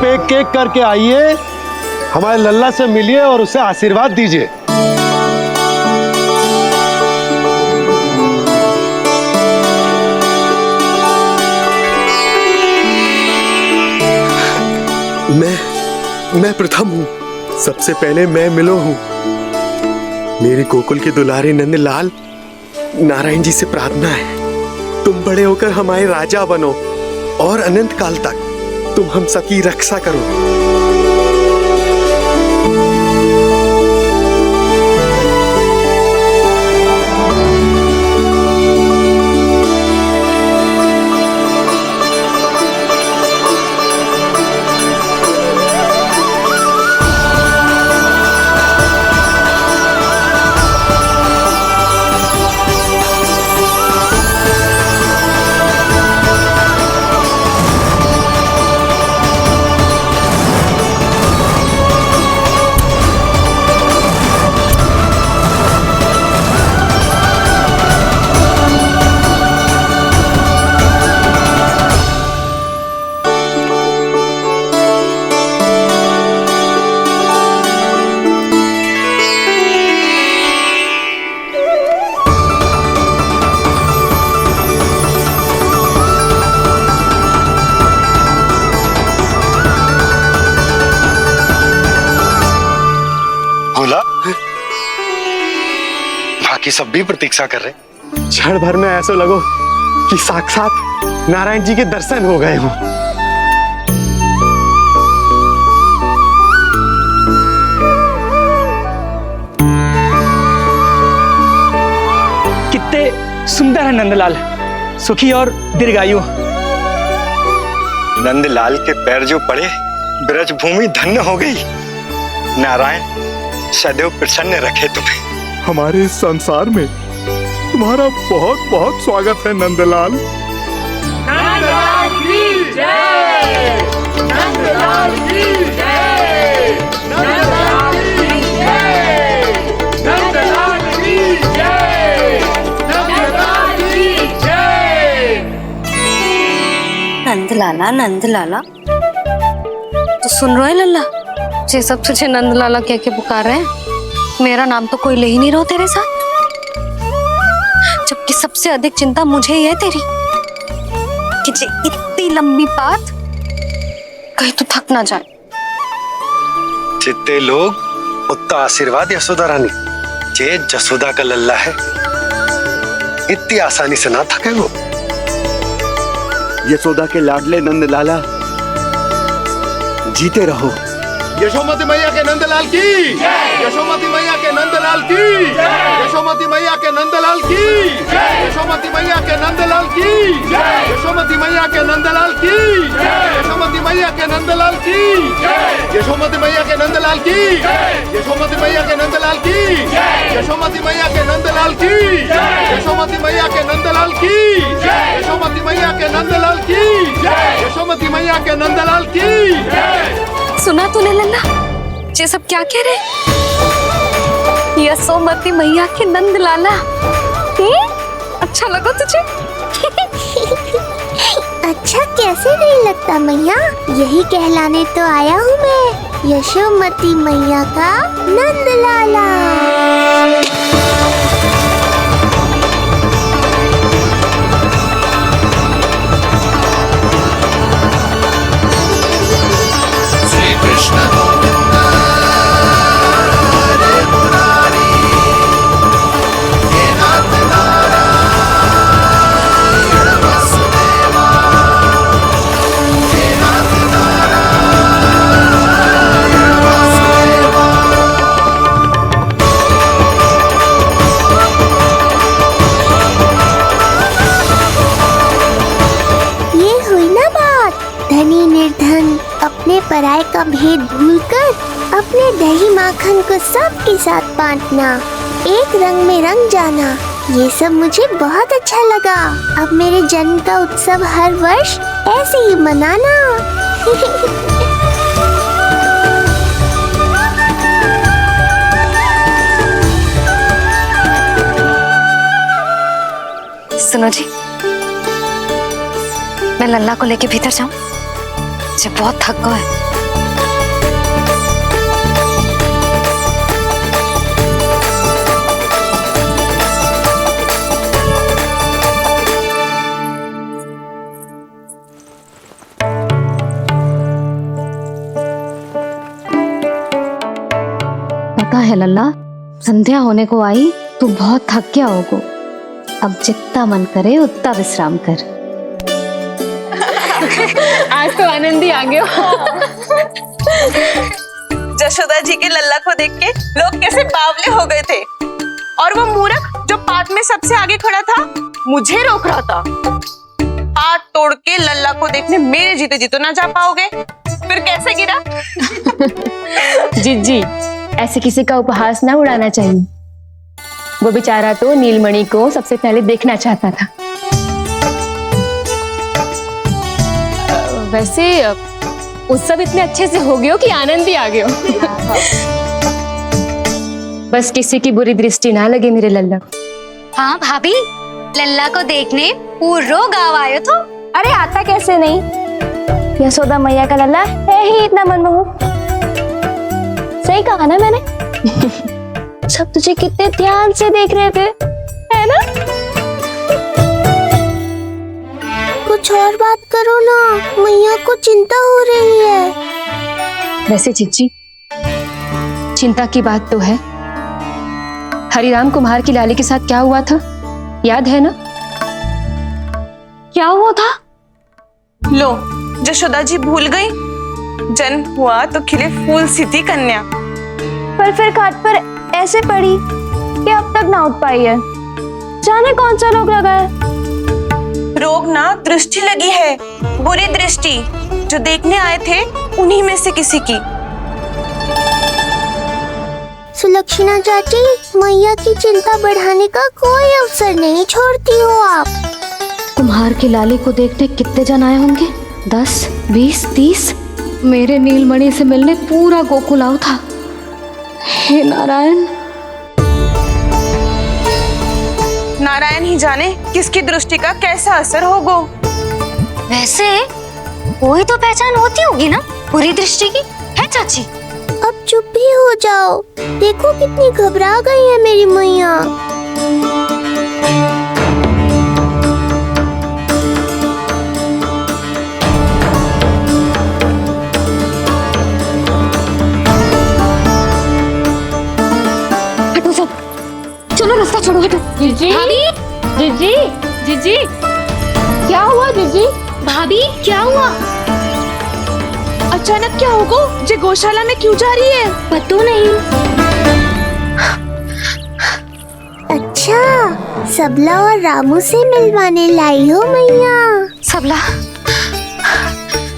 एक एक करके आइए, हमारे लल्ला से मिलिए और उसे आशीर्वाद दीजिए। मैं प्रथम हूँ। सबसे पहले मैं मिलो हूँ। मेरी गोकुल के दुलारे नंदलाल, नारायण जी से प्रार्थना है, तुम बड़े होकर हमारे राजा बनो और अनंत काल तक तुम हम सबकी रक्षा करो। बाकी सब भी प्रतीक्षा कर रहे। क्षण भर में ऐसा लगो कि साक्षात नारायण जी के दर्शन हो गए हो। कितने सुंदर है नंदलाल, सुखी और दीर्घायु। नंदलाल के पैर जो पड़े ब्रज भूमि धन्य हो गई। नारायण सदैव प्रसन्न रखे तुम्हें। हमारे इस संसार में तुम्हारा बहुत बहुत स्वागत है नंदलाल। नंदलाल की जय, नंदलाल की जय, नंदलाल की जय, नंदलाल की जय, नंदलाल की जय। नंदलाला नंदलाला, तो सुन रहे लल्ला, ये सब तुझे नंदलाला कह के पुकार रहे हैं। मेरा नाम तो कोई ले ही नहीं रहा तेरे साथ, जबकि सबसे अधिक चिंता मुझे ही है तेरी कि जे इतनी लंबी बात कहीं तो थक ना जाए। जितने लोग उतना आशीर्वाद यशोदा रानी। जे जसोदा का लल्ला है, इतनी आसानी से ना थके वो। यशोदा के लाडले नंदलाला, जीते रहो। यशोमती मैया के नंदलाल की, यशोमती मैया के नंदलाल की, यशोमती मैया के नंदलाल की, यशोमती मैया के नंदलाल की, यशोमती मैया के नंदलाल की, यशोमती मैया के नंदलाल की, यशोमती मैया के नंदलाल की, यशोमती मैया के नंदलाल की, यशोमती मैया के नंदलाल की, यशोमती मैया के नंदलाल की, यशोमती मैया के नंदलाल की, यशोमती मैया के नंदलाल की। सुना तूने लल्ला, ये सब क्या कह रहे? यशोमती मैया के नंदलाला। अच्छा लगा तुझे? अच्छा कैसे नहीं लगता मैया, यही कहलाने तो आया हूँ मैं, यशोमती मैया का नंदलाला। अपने पराये का भेद भूलकर अपने दही माखन को सबके साथ बांटना, एक रंग में रंग जाना, ये सब मुझे बहुत अच्छा लगा। अब मेरे जन्म का उत्सव हर वर्ष ऐसे ही मनाना। सुनो जी, मैं लल्ला को लेके भीतर जाऊं? मुझे बहुत थक गया है। पता है लल्ला, संध्या होने को आई तो बहुत थक गया होगो। अब जितना मन करे उतना विश्राम कर। आज तो आनंद ही आ गया। जशोदा जी के लल्ला को देख के लोग कैसे बावले हो गए थे, और वो मूर्ख जो पात में सबसे आगे खड़ा था मुझे रोक रहा था। हाथ तोड़ के लल्ला को देखने मेरे जीते जी तो ना जा पाओगे, फिर कैसे गिरा? जी ऐसे किसी का उपहास ना उड़ाना चाहिए। वो बेचारा तो नीलमणि को सबसे पहले देखना चाहता था। वैसे उत्सव इतने अच्छे से हो गयो कि आनंद ही आ गयो। बस किसी की बुरी दृष्टि ना लगे मेरे लल्ला को। हाँ भाभी, लल्ला को देखने पूरा गांव आयो तो। अरे आता कैसे नहीं, यशोदा मैया का लल्ला है ही इतना मनमोहक। सही कहा ना मैंने? सब तुझे कितने ध्यान से देख रहे थे, है ना? कुछ और बात करो ना, मैया को चिंता हो रही है। वैसे जीजी, चिंता की बात तो है। हरिराम कुम्हार की लाली के साथ क्या हुआ था, याद है ना? क्या हुआ था? लो, जशोदा जी भूल गई। जन्म हुआ तो खिले फूल सी थी कन्या, पर फिर खाट पर ऐसे पड़ी कि अब तक ना उठ पाई है। जाने कौन सा रोग लगा है। रोग ना दृष्टि लगी है, बुरी दृष्टि। जो देखने आए थे उन्हीं में से किसी की। सुलक्षणा चाची, मैया की चिंता बढ़ाने का कोई अवसर नहीं छोड़ती हो आप। कुम्हार के लाले को देखने कितने जन आए होंगे? 10, 20, 30। मेरे नीलमणि से मिलने पूरा गोकुल आओ था। हे नारायण। नारायण ही जाने किसकी दृष्टि का कैसा असर होगा। वैसे कोई तो पहचान होती होगी ना बुरी दृष्टि की, है चाची? अब चुप भी हो जाओ। देखो कितनी घबरा गई है मेरी मैया। हटो सब, चलो रास्ता छोड़ो, हटो। जीजी, जीजी, जीजी, क्या हुआ जीजी? भाभी क्या हुआ? अचानक क्या होगा? जे गौशाला में क्यों जा रही है? पता नहीं। अच्छा, सबला और रामू से मिलवाने लाई हो मैया। सबला,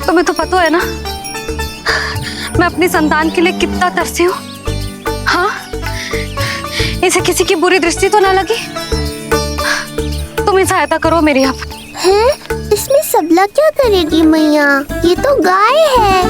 तुम्हें तो पता है ना मैं अपनी संतान के लिए कितना तरसी हूँ। हाँ, इसे किसी की बुरी दृष्टि तो ना लगी? तुम ही सहायता करो मेरी। अब हैं? इसमें सबला क्या करेगी मैया? ये तो गाय है।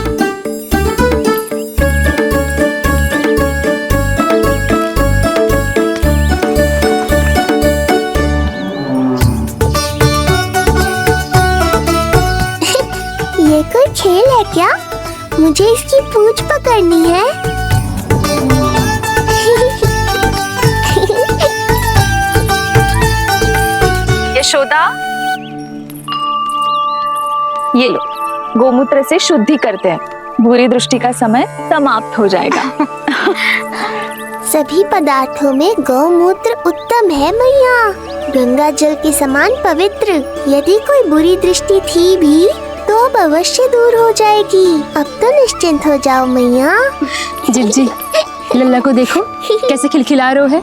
ये कोई खेल है क्या? मुझे इसकी पूंछ पकड़नी है। यशोदा, ये लो, गोमूत्र से शुद्धि करते हैं। बुरी दृष्टि का समय समाप्त हो जाएगा। सभी पदार्थों में गौमूत्र उत्तम है मैया, गंगा जल के समान पवित्र। यदि कोई बुरी दृष्टि थी भी तो अब अवश्य दूर हो जाएगी। अब तो निश्चिंत हो जाओ मैया। जी, लल्ला को देखो कैसे खिलखिला रहे है।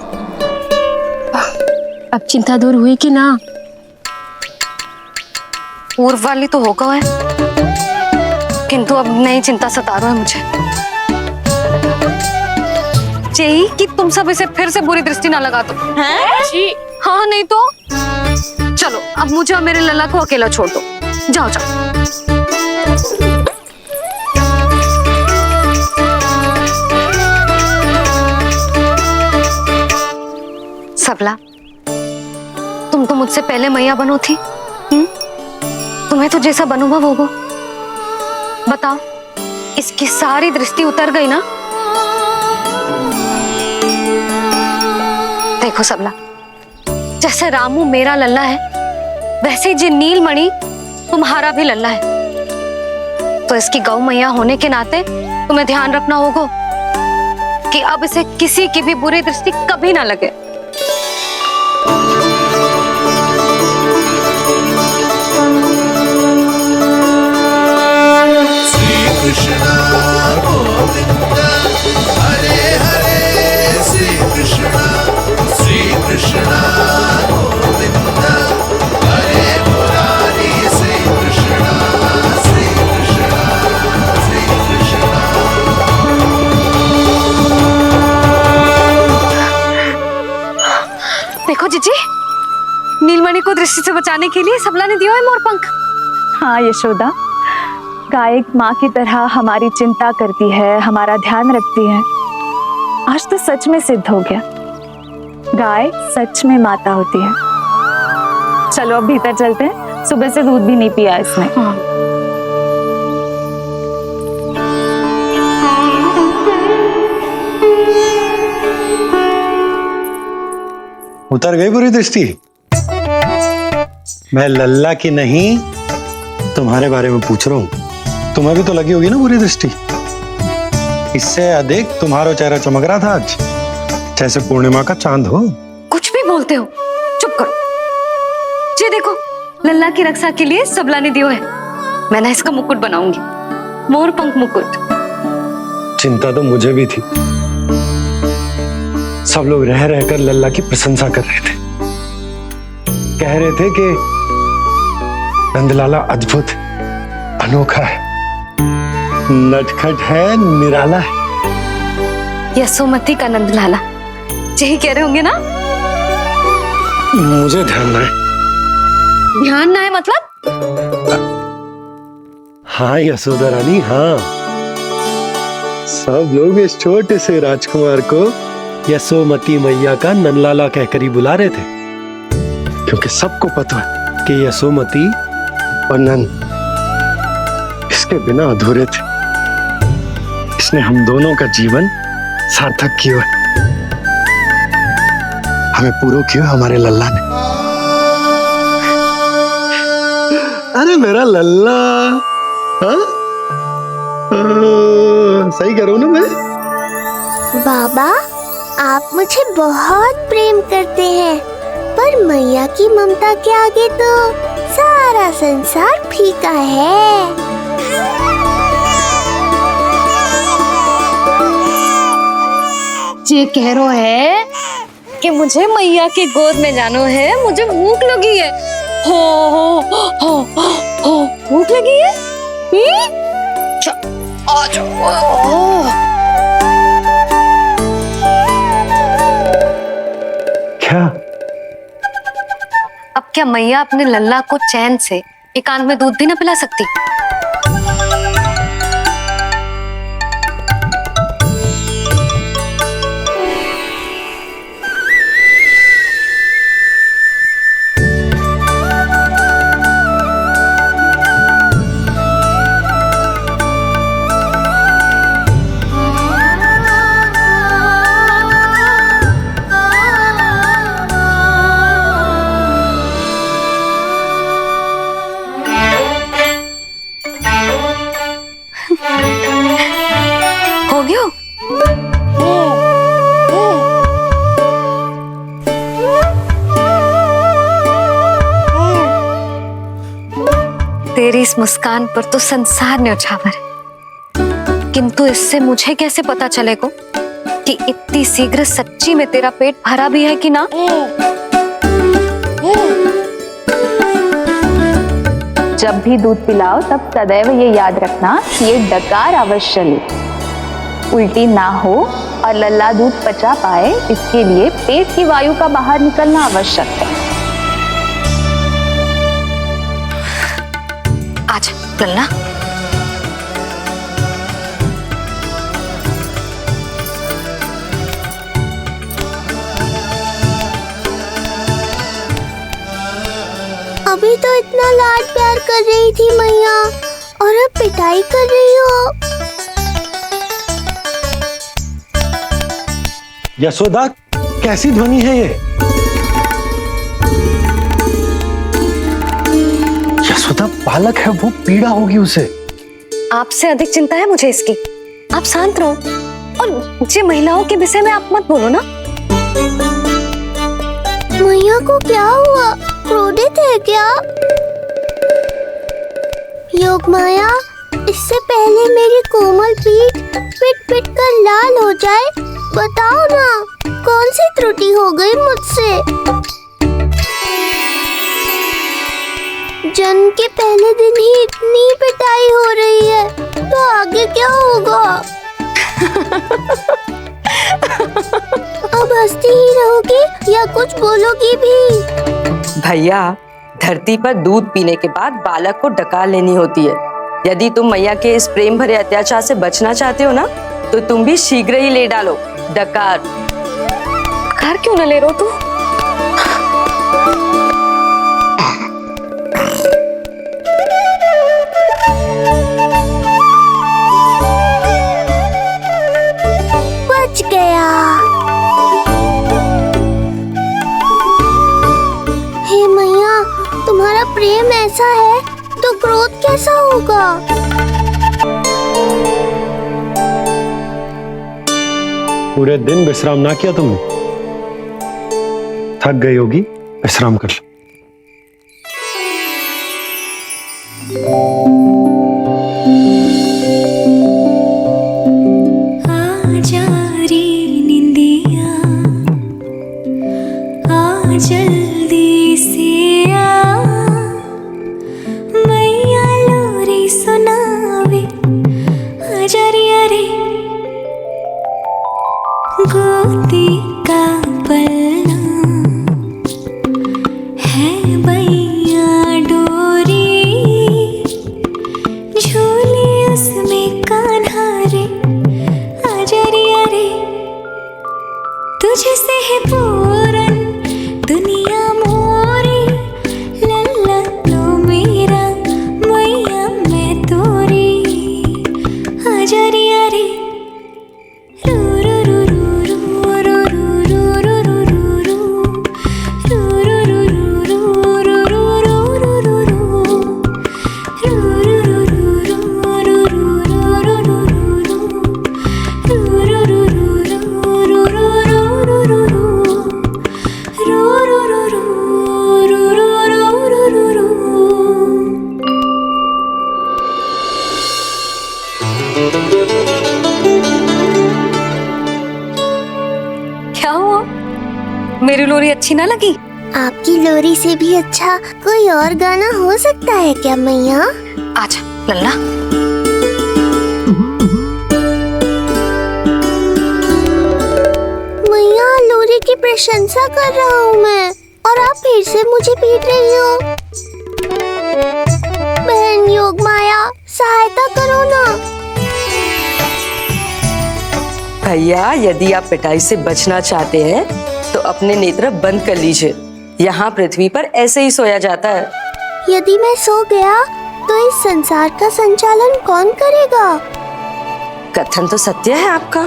अब चिंता दूर हुई कि ना? पूर्व वाली तो होगा है, किंतु अब नई चिंता सता रहा है मुझे। यही कि तुम सब इसे फिर से बुरी दृष्टि ना लगा दो। हैं? जी। हाँ, नहीं तो चलो अब मुझे और मेरे लल्ला को अकेला छोड़ दो। जाओ जाओ। सबला, तुम तो मुझसे पहले मैया बनो थी। तुम्हें तो जैसा अनुभव होगा। बताओ, इसकी सारी दृष्टि उतर गई ना? देखो सबला, जैसे रामू मेरा लल्ला है, वैसे जी नीलमणि तुम्हारा भी लल्ला है। तो इसकी गौ मैया होने के नाते तुम्हें ध्यान रखना होगा कि अब इसे किसी की भी बुरी दृष्टि कभी ना लगे। कृष्णा गोविंद हरे हरे, श्री कृष्णा गोविंद हरे मुरारी, श्री कृष्णा श्री कृष्णा श्री कृष्णा। देखो जीजी, नीलमणि को दृष्टि से बचाने के लिए सबला ने दिया है मोरपंख। हाँ यशोदा, गाय माँ की तरह हमारी चिंता करती है, हमारा ध्यान रखती है। आज तो सच में सिद्ध हो गया, गाय सच में माता होती है। चलो अब भीतर चलते हैं, सुबह से दूध भी नहीं पिया इसने। उतर गई बुरी दृष्टि? मैं लल्ला की नहीं तुम्हारे बारे में पूछ रहा हूं। तुम्हें भी तो लगी होगी ना बुरी दृष्टि? इससे अधिक तुम्हारा चेहरा चमक रहा था आज, जैसे पूर्णिमा का चांद हो। कुछ भी बोलते हो, चुप करो। जी देखो, लल्ला की रक्षा के लिए सबला ने दियो है। मैं ना इसका मुकुट बनाऊंगी, मोरपंख मुकुट। चिंता तो मुझे भी थी। सब लोग रह रहकर लल्ला की प्रशंसा कर रहे थे, कह रहे थे कि नंदलाला अद्भुत, अनोखा है, नटखट है, निराला है। यशोमती का नंदलाला, यही कह रहे होंगे ना? मुझे ध्यान ना है। ध्यान ना है मतलब? हाँ यशोदा रानी, हाँ। सब लोग इस छोटे से राजकुमार को यशोमती मैया का नंदलाला कहकर ही बुला रहे थे, क्योंकि सबको पता है कि यशोमती और नंद इसके बिना अधूरे थे। इसने हम दोनों का जीवन सार्थक किया है, हमें पूरा किया हमारे लल्ला ने। अरे मेरा लल्ला, हाँ? सही करो ना मैं? बाबा, आप मुझे बहुत प्रेम करते हैं, पर मैया की ममता के आगे तो सारा संसार फीका है। ये कह रो है कि मुझे मैया के गोद में जानो है, मुझे भूख लगी है। हो भूख लगी है? आ जाओ। क्या? अब क्या मैया अपने लल्ला को चैन से एकांत में दूध भी ना पिला सकती? हो गया? तेरी इस मुस्कान पर तो संसार न्यौछावर है, किंतु इससे मुझे कैसे पता चलेगा कि इतनी शीघ्र सच्ची में तेरा पेट भरा भी है कि ना? जब भी दूध पिलाओ तब सदैव ये याद रखना कि ये डकार अवश्य ले, उल्टी ना हो और लल्ला दूध पचा पाए, इसके लिए पेट की वायु का बाहर निकलना आवश्यक है। आजा लल्ला। अभी तो इतना लाड प्यार कर रही थी मैया, और अब पिटाई कर रही हो। यशोदा, कैसी ध्वनि है ये? यशोदा, बालक है वो, पीड़ा होगी उसे। आपसे अधिक चिंता है मुझे इसकी। आप शांत रहो, और ये महिलाओं के विषय में आप मत बोलो ना। मैया को क्या हुआ? क्रोधित है क्या? योग माया, इससे पहले मेरी कोमल पीठ पिट पिट कर लाल हो जाए, बताओ ना कौन सी त्रुटि हो गई मुझसे? जन्म के पहले दिन ही इतनी पिटाई हो रही है, तो आगे क्या होगा? अब हंसती ही रहोगी या कुछ बोलोगी भी? भैया, धरती पर दूध पीने के बाद बालक को डकार लेनी होती है। यदि तुम मैया के इस प्रेम भरे अत्याचार से बचना चाहते हो ना, तो तुम भी शीघ्र ही ले डालो डकार। डकार क्यों न ले रहे हो तू? बच गया। हे मैया, तुम्हारा प्रेम ऐसा है तो क्रोध कैसा होगा? पूरे दिन विश्राम ना किया तुमने? थक गई होगी, विश्राम कर लो। आजा रे निंदिया, आ जल्दी से आ, क्या हुआ? मेरी लोरी अच्छी ना लगी? आपकी लोरी से भी अच्छा कोई और गाना हो सकता है क्या मैया? आजा लल्ला। मैया, लोरी की प्रशंसा कर रहा हूँ मैं और आप फिर से मुझे पीट रही हो। बहन योग माया, सहायता करो ना। भैया, यदि आप पिटाई से बचना चाहते हैं तो अपने नेत्र बंद कर लीजिए। यहाँ पृथ्वी पर ऐसे ही सोया जाता है। यदि मैं सो गया तो इस संसार का संचालन कौन करेगा? कथन तो सत्य है आपका।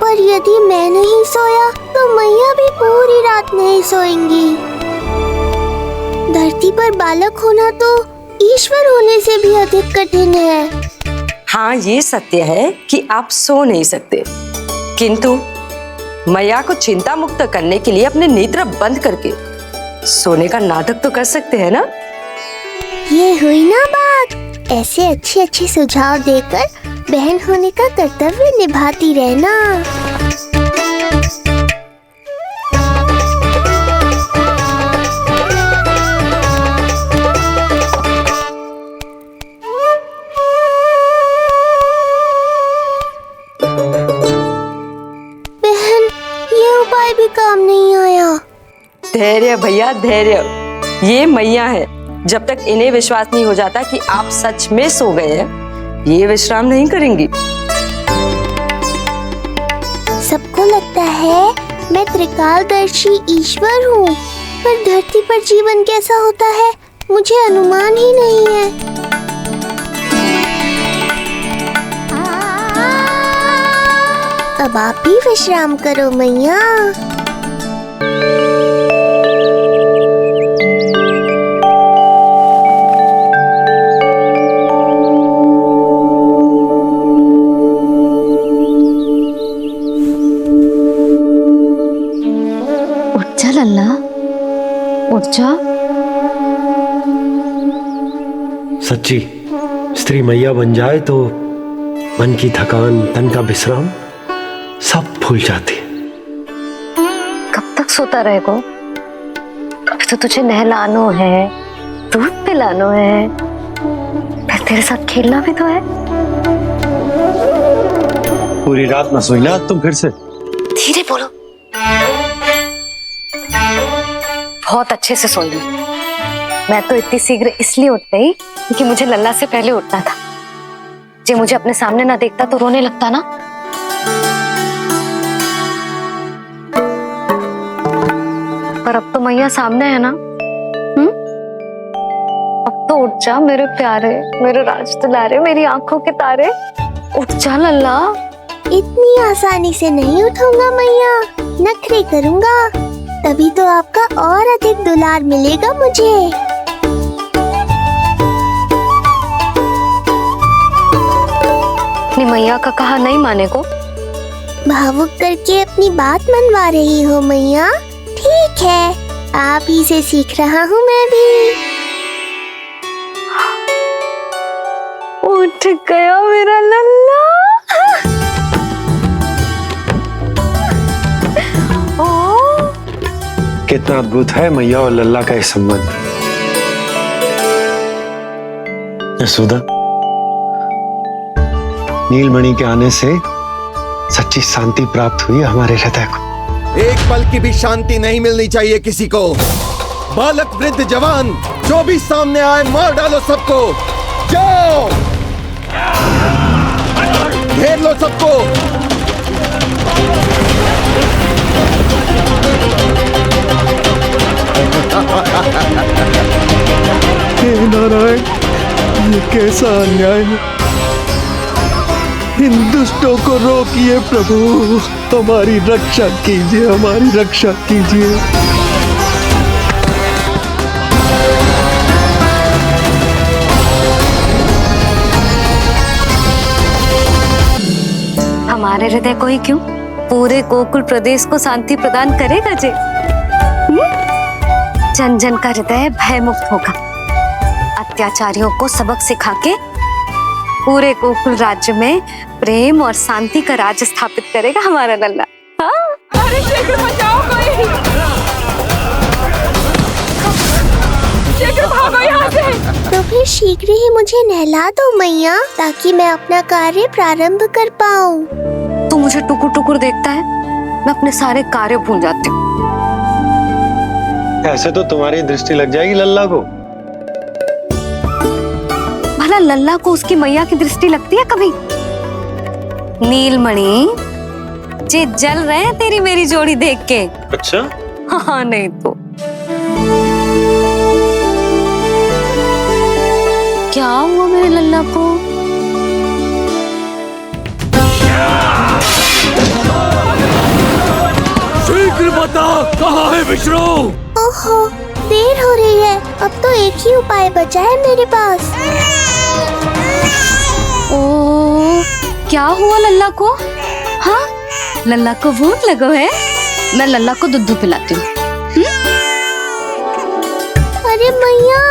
पर यदि मैं नहीं सोया तो मैया भी पूरी रात नहीं सोएंगी। धरती पर बालक होना तो ईश्वर होने से भी अधिक कठिन है। हाँ, ये सत्य है कि आप सो नहीं सकते, किंतु मैया को चिंता मुक्त करने के लिए अपने नेत्र बंद करके सोने का नाटक तो कर सकते हैं ना? ये हुई ना बात। ऐसे अच्छे अच्छे सुझाव देकर बहन होने का कर्तव्य निभाती रहना। बहन, ये उपाय भी काम नहीं आया। धैर्य भैया, धैर्य। ये मैया है, जब तक इन्हें विश्वास नहीं हो जाता कि आप सच में सो गए हैं, ये विश्राम नहीं करेंगी। सबको लगता है मैं त्रिकालदर्शी ईश्वर हूँ, पर धरती पर जीवन कैसा होता है मुझे अनुमान ही नहीं है। अब आप भी विश्राम करो मैया। उठ जा लल्ला, उठ जा। सच्ची स्त्री मैया बन जाए तो मन की थकान, तन का विश्राम सब भूल जाती है। कब तक सोता रहेगा? अभी तो तुझे नहलानो है, दूध पिलानो है, फिर तेरे साथ खेलना भी तो है। पूरी रात न सोई ना तुम फिर से? धीरे बोलो। बहुत अच्छे से सोई हूँ। मैं तो इतनी शीघ्र इसलिए उठ गई क्योंकि मुझे लल्ला से पहले उठना था। जो मुझे अपने सामने ना देखता तो रोने लगता ना। पर अब तो मैया सामने है ना। अब तो उठ जा मेरे प्यारे, मेरे राज दुलारे, मेरी आंखों के तारे। उठ जा लल्ला। इतनी आसानी से नहीं उठूंगा मैया, नखरे करूंगा, तभी तो आपका और अधिक दुलार मिलेगा मुझे। अपनी मैया का कहा नहीं माने को? भावुक करके अपनी बात मनवा रही हो मैया। ठीक है, आप ही से सीख रहा हूँ मैं भी। उठ गया मेरा लल्ला। कितना अद्भुत है मैया और लल्ला का ये संबंध। यशोदा, नीलमणि के आने से सच्ची शांति प्राप्त हुई हमारे हृदय को। एक पल की भी शांति नहीं मिलनी चाहिए किसी को। बालक, वृद्ध, जवान, जो भी सामने आए मार डालो सबको। जाओ, घेर लो सबको। हे नारायण, ये कैसा अन्याय है। इन दुष्टों को रोकिए प्रभु, हमारी रक्षा कीजिए, हमारी रक्षा कीजिए। हमारे हृदय को ही क्यों, पूरे गोकुल प्रदेश को शांति प्रदान करेगा जे। जन जन का हृदय भय मुक्त होगा। अत्याचारियों को सबक सिखा के पूरे गोकुल राज्य में प्रेम और शांति का राज स्थापित करेगा हमारा लल्ला। हाँ? अरे शीघ्र बचाओ कोई, शीघ्र भागो यहाँ से। तो फिर शीघ्र ही मुझे नहला दो मैया, ताकि मैं अपना कार्य प्रारंभ कर पाऊँ। तू मुझे टुकुर टुकुर देखता है, मैं अपने सारे कार्य भूल जाती हूँ। ऐसे तो तुम्हारी दृष्टि लग जाएगी लल्ला को। भला लल्ला को उसकी मैया की दृष्टि लगती है कभी? नीलमणि, जे जल रहे हैं तेरी मेरी जोड़ी देख के। अच्छा? हाँ नहीं तो क्या हुआ मेरे लल्ला को? शीघ्र बता, कहाँ है विष्णु? ओहो, देर हो रही है। अब तो एक ही उपाय बचा है मेरे पास। ओ, क्या हुआ लल्ला को? हाँ, लल्ला को भूख लगो है? मैं लल्ला को दूध पिलाती हूँ। अरे मैया,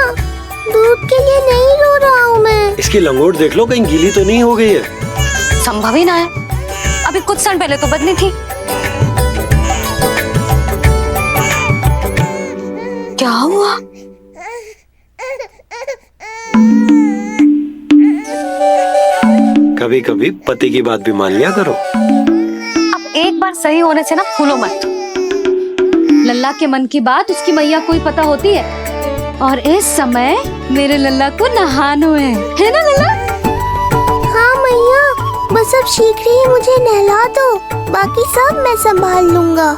दूध के लिए नहीं रो रहा हूँ मैं। इसकी लंगोट देख लो, कहीं गीली तो नहीं हो गई है। संभव ही ना है, अभी कुछ क्षण पहले तो बदली थी। क्या हुआ? कभी कभी पति की बात भी मान लिया करो। अब एक बार सही होने से ना फूलो मत। लल्ला के मन की बात उसकी मैया को ही पता होती है, और इस समय मेरे लल्ला को नहानो है ना लल्ला? हाँ मैया, बस अब शीघ्र ही मुझे नहला दो, बाकी सब मैं संभाल लूंगा।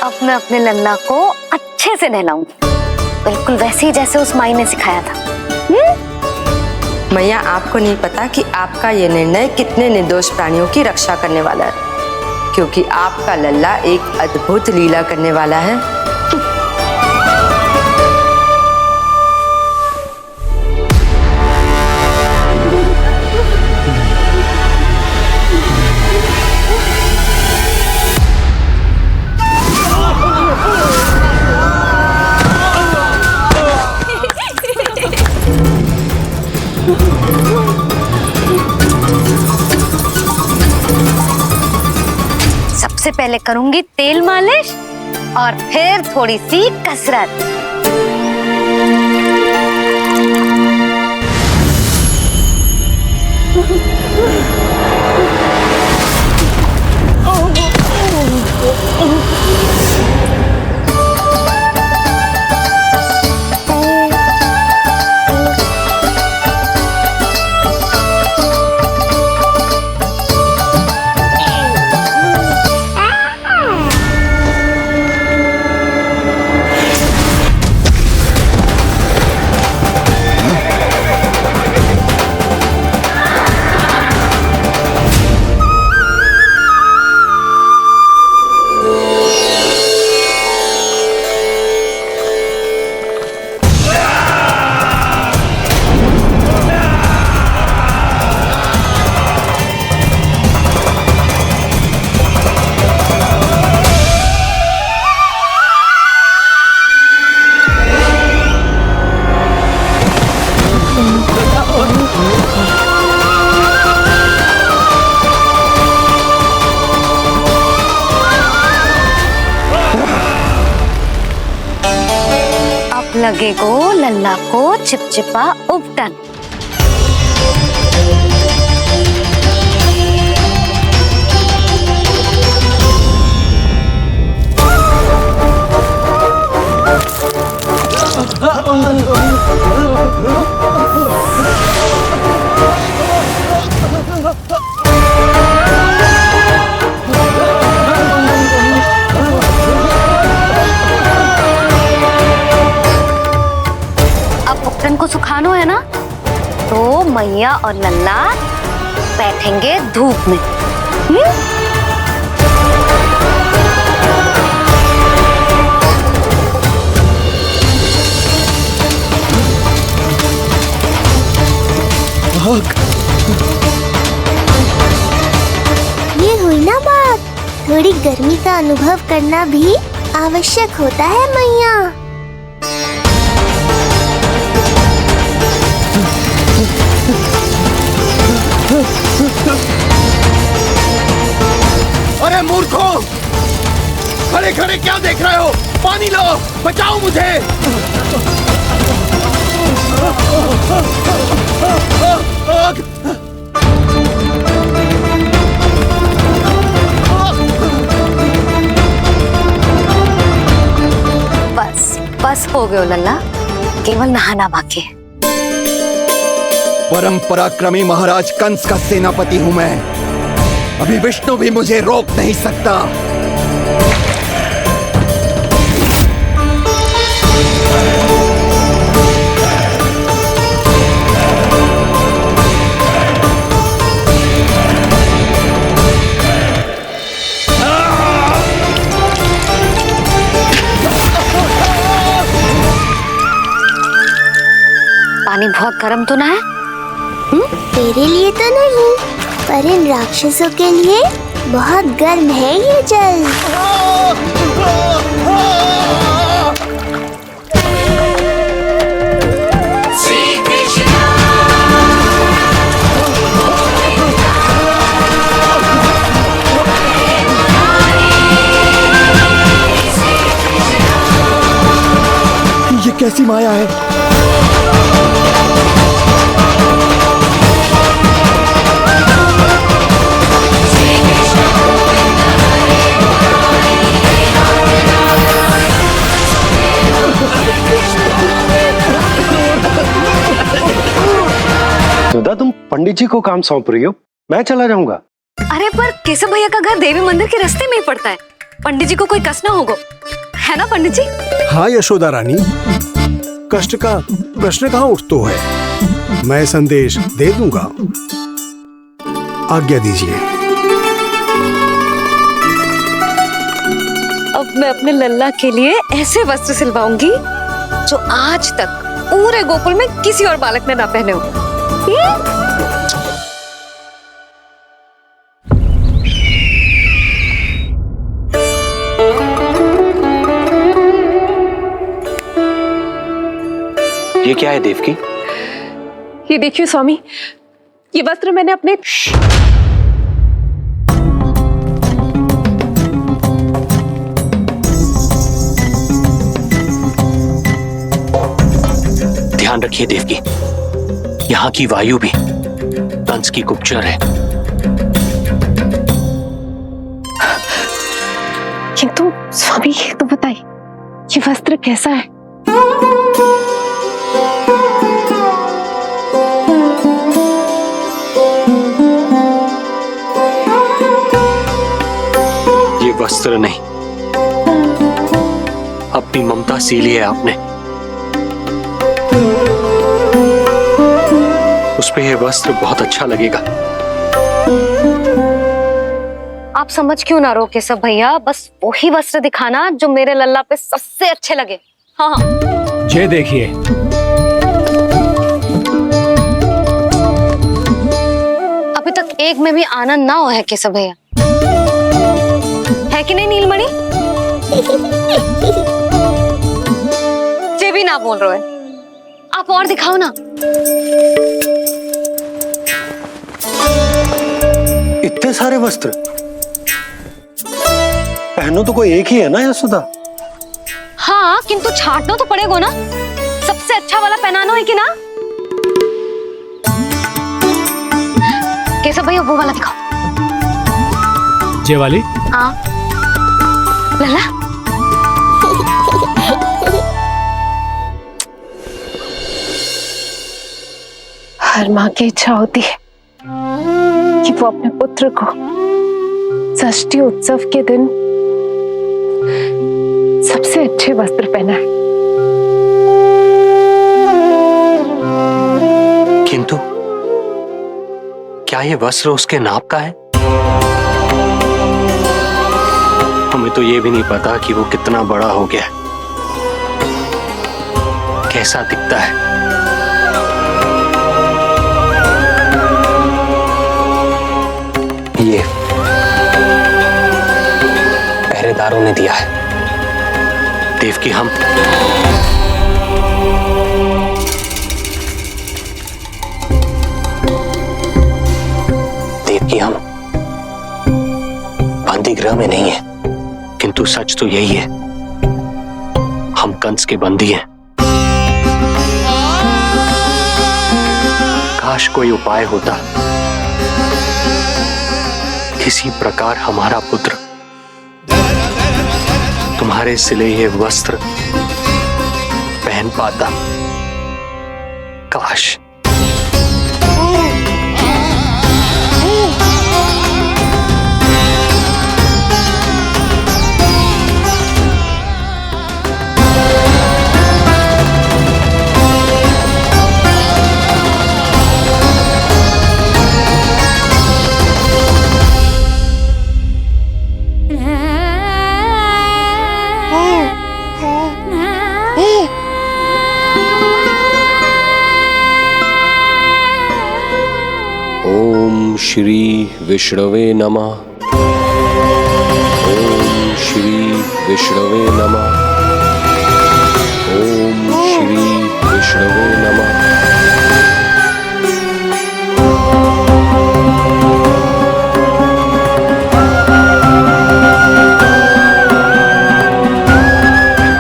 अब मैं अपने लल्ला को अच्छे से नहलाऊंगी, बिल्कुल वैसे ही जैसे उस माई ने सिखाया था। मैया, आपको नहीं पता कि आपका ये निर्णय कितने निर्दोष प्राणियों की रक्षा करने वाला है, क्योंकि आपका लल्ला एक अद्भुत लीला करने वाला है। सबसे पहले करूंगी तेल मालिश और फिर थोड़ी सी कसरत। लगेगो लल्ला को चिपचिपा उपटन। को सुखानो है ना, तो मैया और लल्ला बैठेंगे धूप में। ये हुई ना बात, थोड़ी गर्मी का अनुभव करना भी आवश्यक होता है मैया। अरे मूर्खों, खड़े खड़े क्या देख रहे हो? पानी लो, बचाओ मुझे। बस बस हो गए लल्ला, केवल नहाना बाकी है। परम पराक्रमी महाराज कंस का सेनापति हूं मैं। अभी विष्णु भी मुझे रोक नहीं सकता। पानी बहुत गर्म तो ना है? तेरे लिए तो नहीं, पर इन राक्षसों के लिए बहुत गर्म है ये जल। ये कैसी माया है? सुधा, तुम पंडित जी को काम सौंप रही हो, मैं चला जाऊंगा। अरे पर केशव भैया का घर देवी मंदिर के रास्ते में ही पड़ता है, पंडित जी को कोई कष्ट ना होगा, है ना पंडित जी? हाँ यशोदा रानी, कष्ट का प्रश्न कहाँ उठतो है, मैं संदेश दे दूंगा। आज्ञा दीजिए। अब मैं अपने लल्ला के लिए ऐसे वस्त्र सिलवाऊंगी जो आज तक पूरे गोकुल में किसी और बालक ने ना पहने हो। ये क्या है देवकी? ये देखिए स्वामी, ये वस्त्र मैंने अपने ध्यान रखिए देवकी, यहाँ की वायु भी कंस की गुप्तचर है। किंतु स्वामी ये तो बताइए, ये वस्त्र कैसा है? ये वस्त्र नहीं, अपनी ममता सी ली है आपने। उस पे ये वस्त्र बहुत अच्छा लगेगा। आप समझ क्यों ना रहो केशव भैया, बस वही वस्त्र दिखाना जो मेरे लल्ला पे सबसे अच्छे लगे। हाँ हाँ। ये देखिए, अभी तक एक में भी आनंद ना हो है केशव भैया, है कि नहीं नीलमणि? ये भी ना बोल रहे हो, आप और दिखाओ ना। इतने सारे वस्त्र पहनो तो कोई एक ही है ना यशोदा? हाँ, किंतु छांटना तो पड़ेगा ना, सबसे अच्छा वाला पहनाना है कि ना? केशव भैया वो वाला दिखाओ। ये वाली? हाँ लल्ला। हर माँ की इच्छा होती है कि वो अपने पुत्र को षष्ठी उत्सव के दिन सबसे अच्छे वस्त्र पहनाए। किंतु क्या ये वस्त्र उसके नाप का है? हमें तो ये भी नहीं पता कि वो कितना बड़ा हो गया, कैसा दिखता है। ये पहरेदारों ने दिया है। देवकी हम बंदी गृह में नहीं है, किंतु सच तो यही है, हम कंस के बंदी हैं। काश कोई उपाय होता, किसी प्रकार हमारा पुत्र तुम्हारे सिले ये वस्त्र पहन पाता। काश। ओम श्री विष्णवे नमः। ओम श्री विष्णवे नमः। ओम श्री विष्णवे नमः।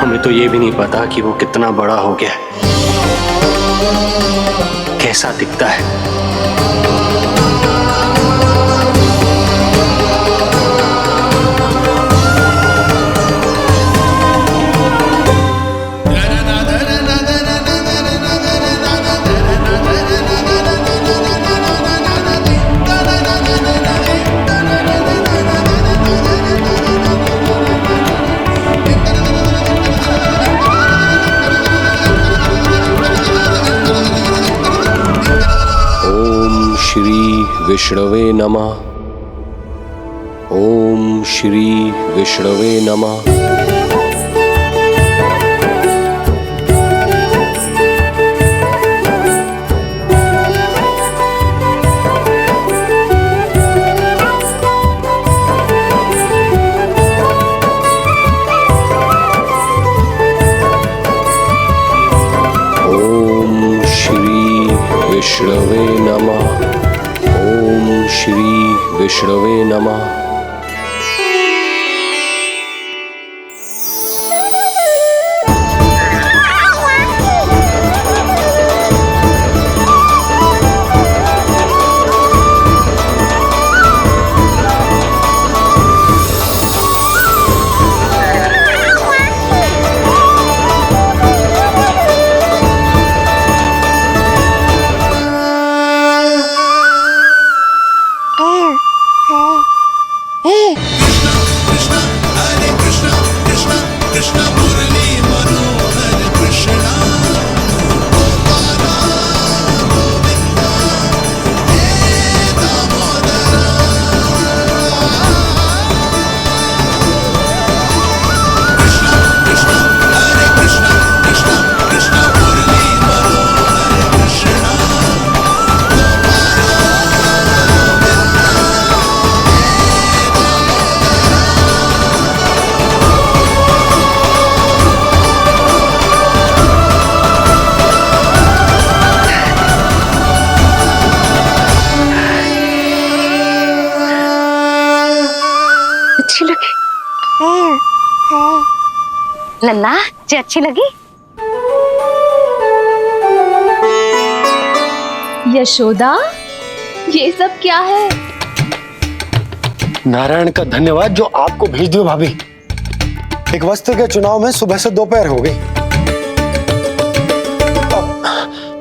हमें तो ये भी नहीं पता कि वो कितना बड़ा हो गया, कैसा दिखता है। विष्णवे नमः। ओम श्री विष्णवे नमः। ओम श्री विष्णवे नमः। ओम श्री विष्णवे नमः। अच्छी लगी लल्ला जी, अच्छी लगी। यशोदा, ये सब क्या है? नारायण का धन्यवाद जो आपको भेज दियो भाभी। एक वस्त्र के चुनाव में सुबह से दोपहर हो गई।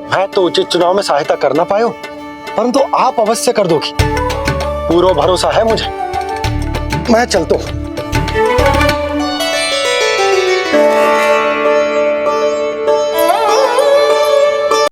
मैं तो उचित चुनाव में सहायता कर ना पायो, परंतु आप अवश्य कर दोगी, पूरा भरोसा है मुझे। मैं चलता हूं।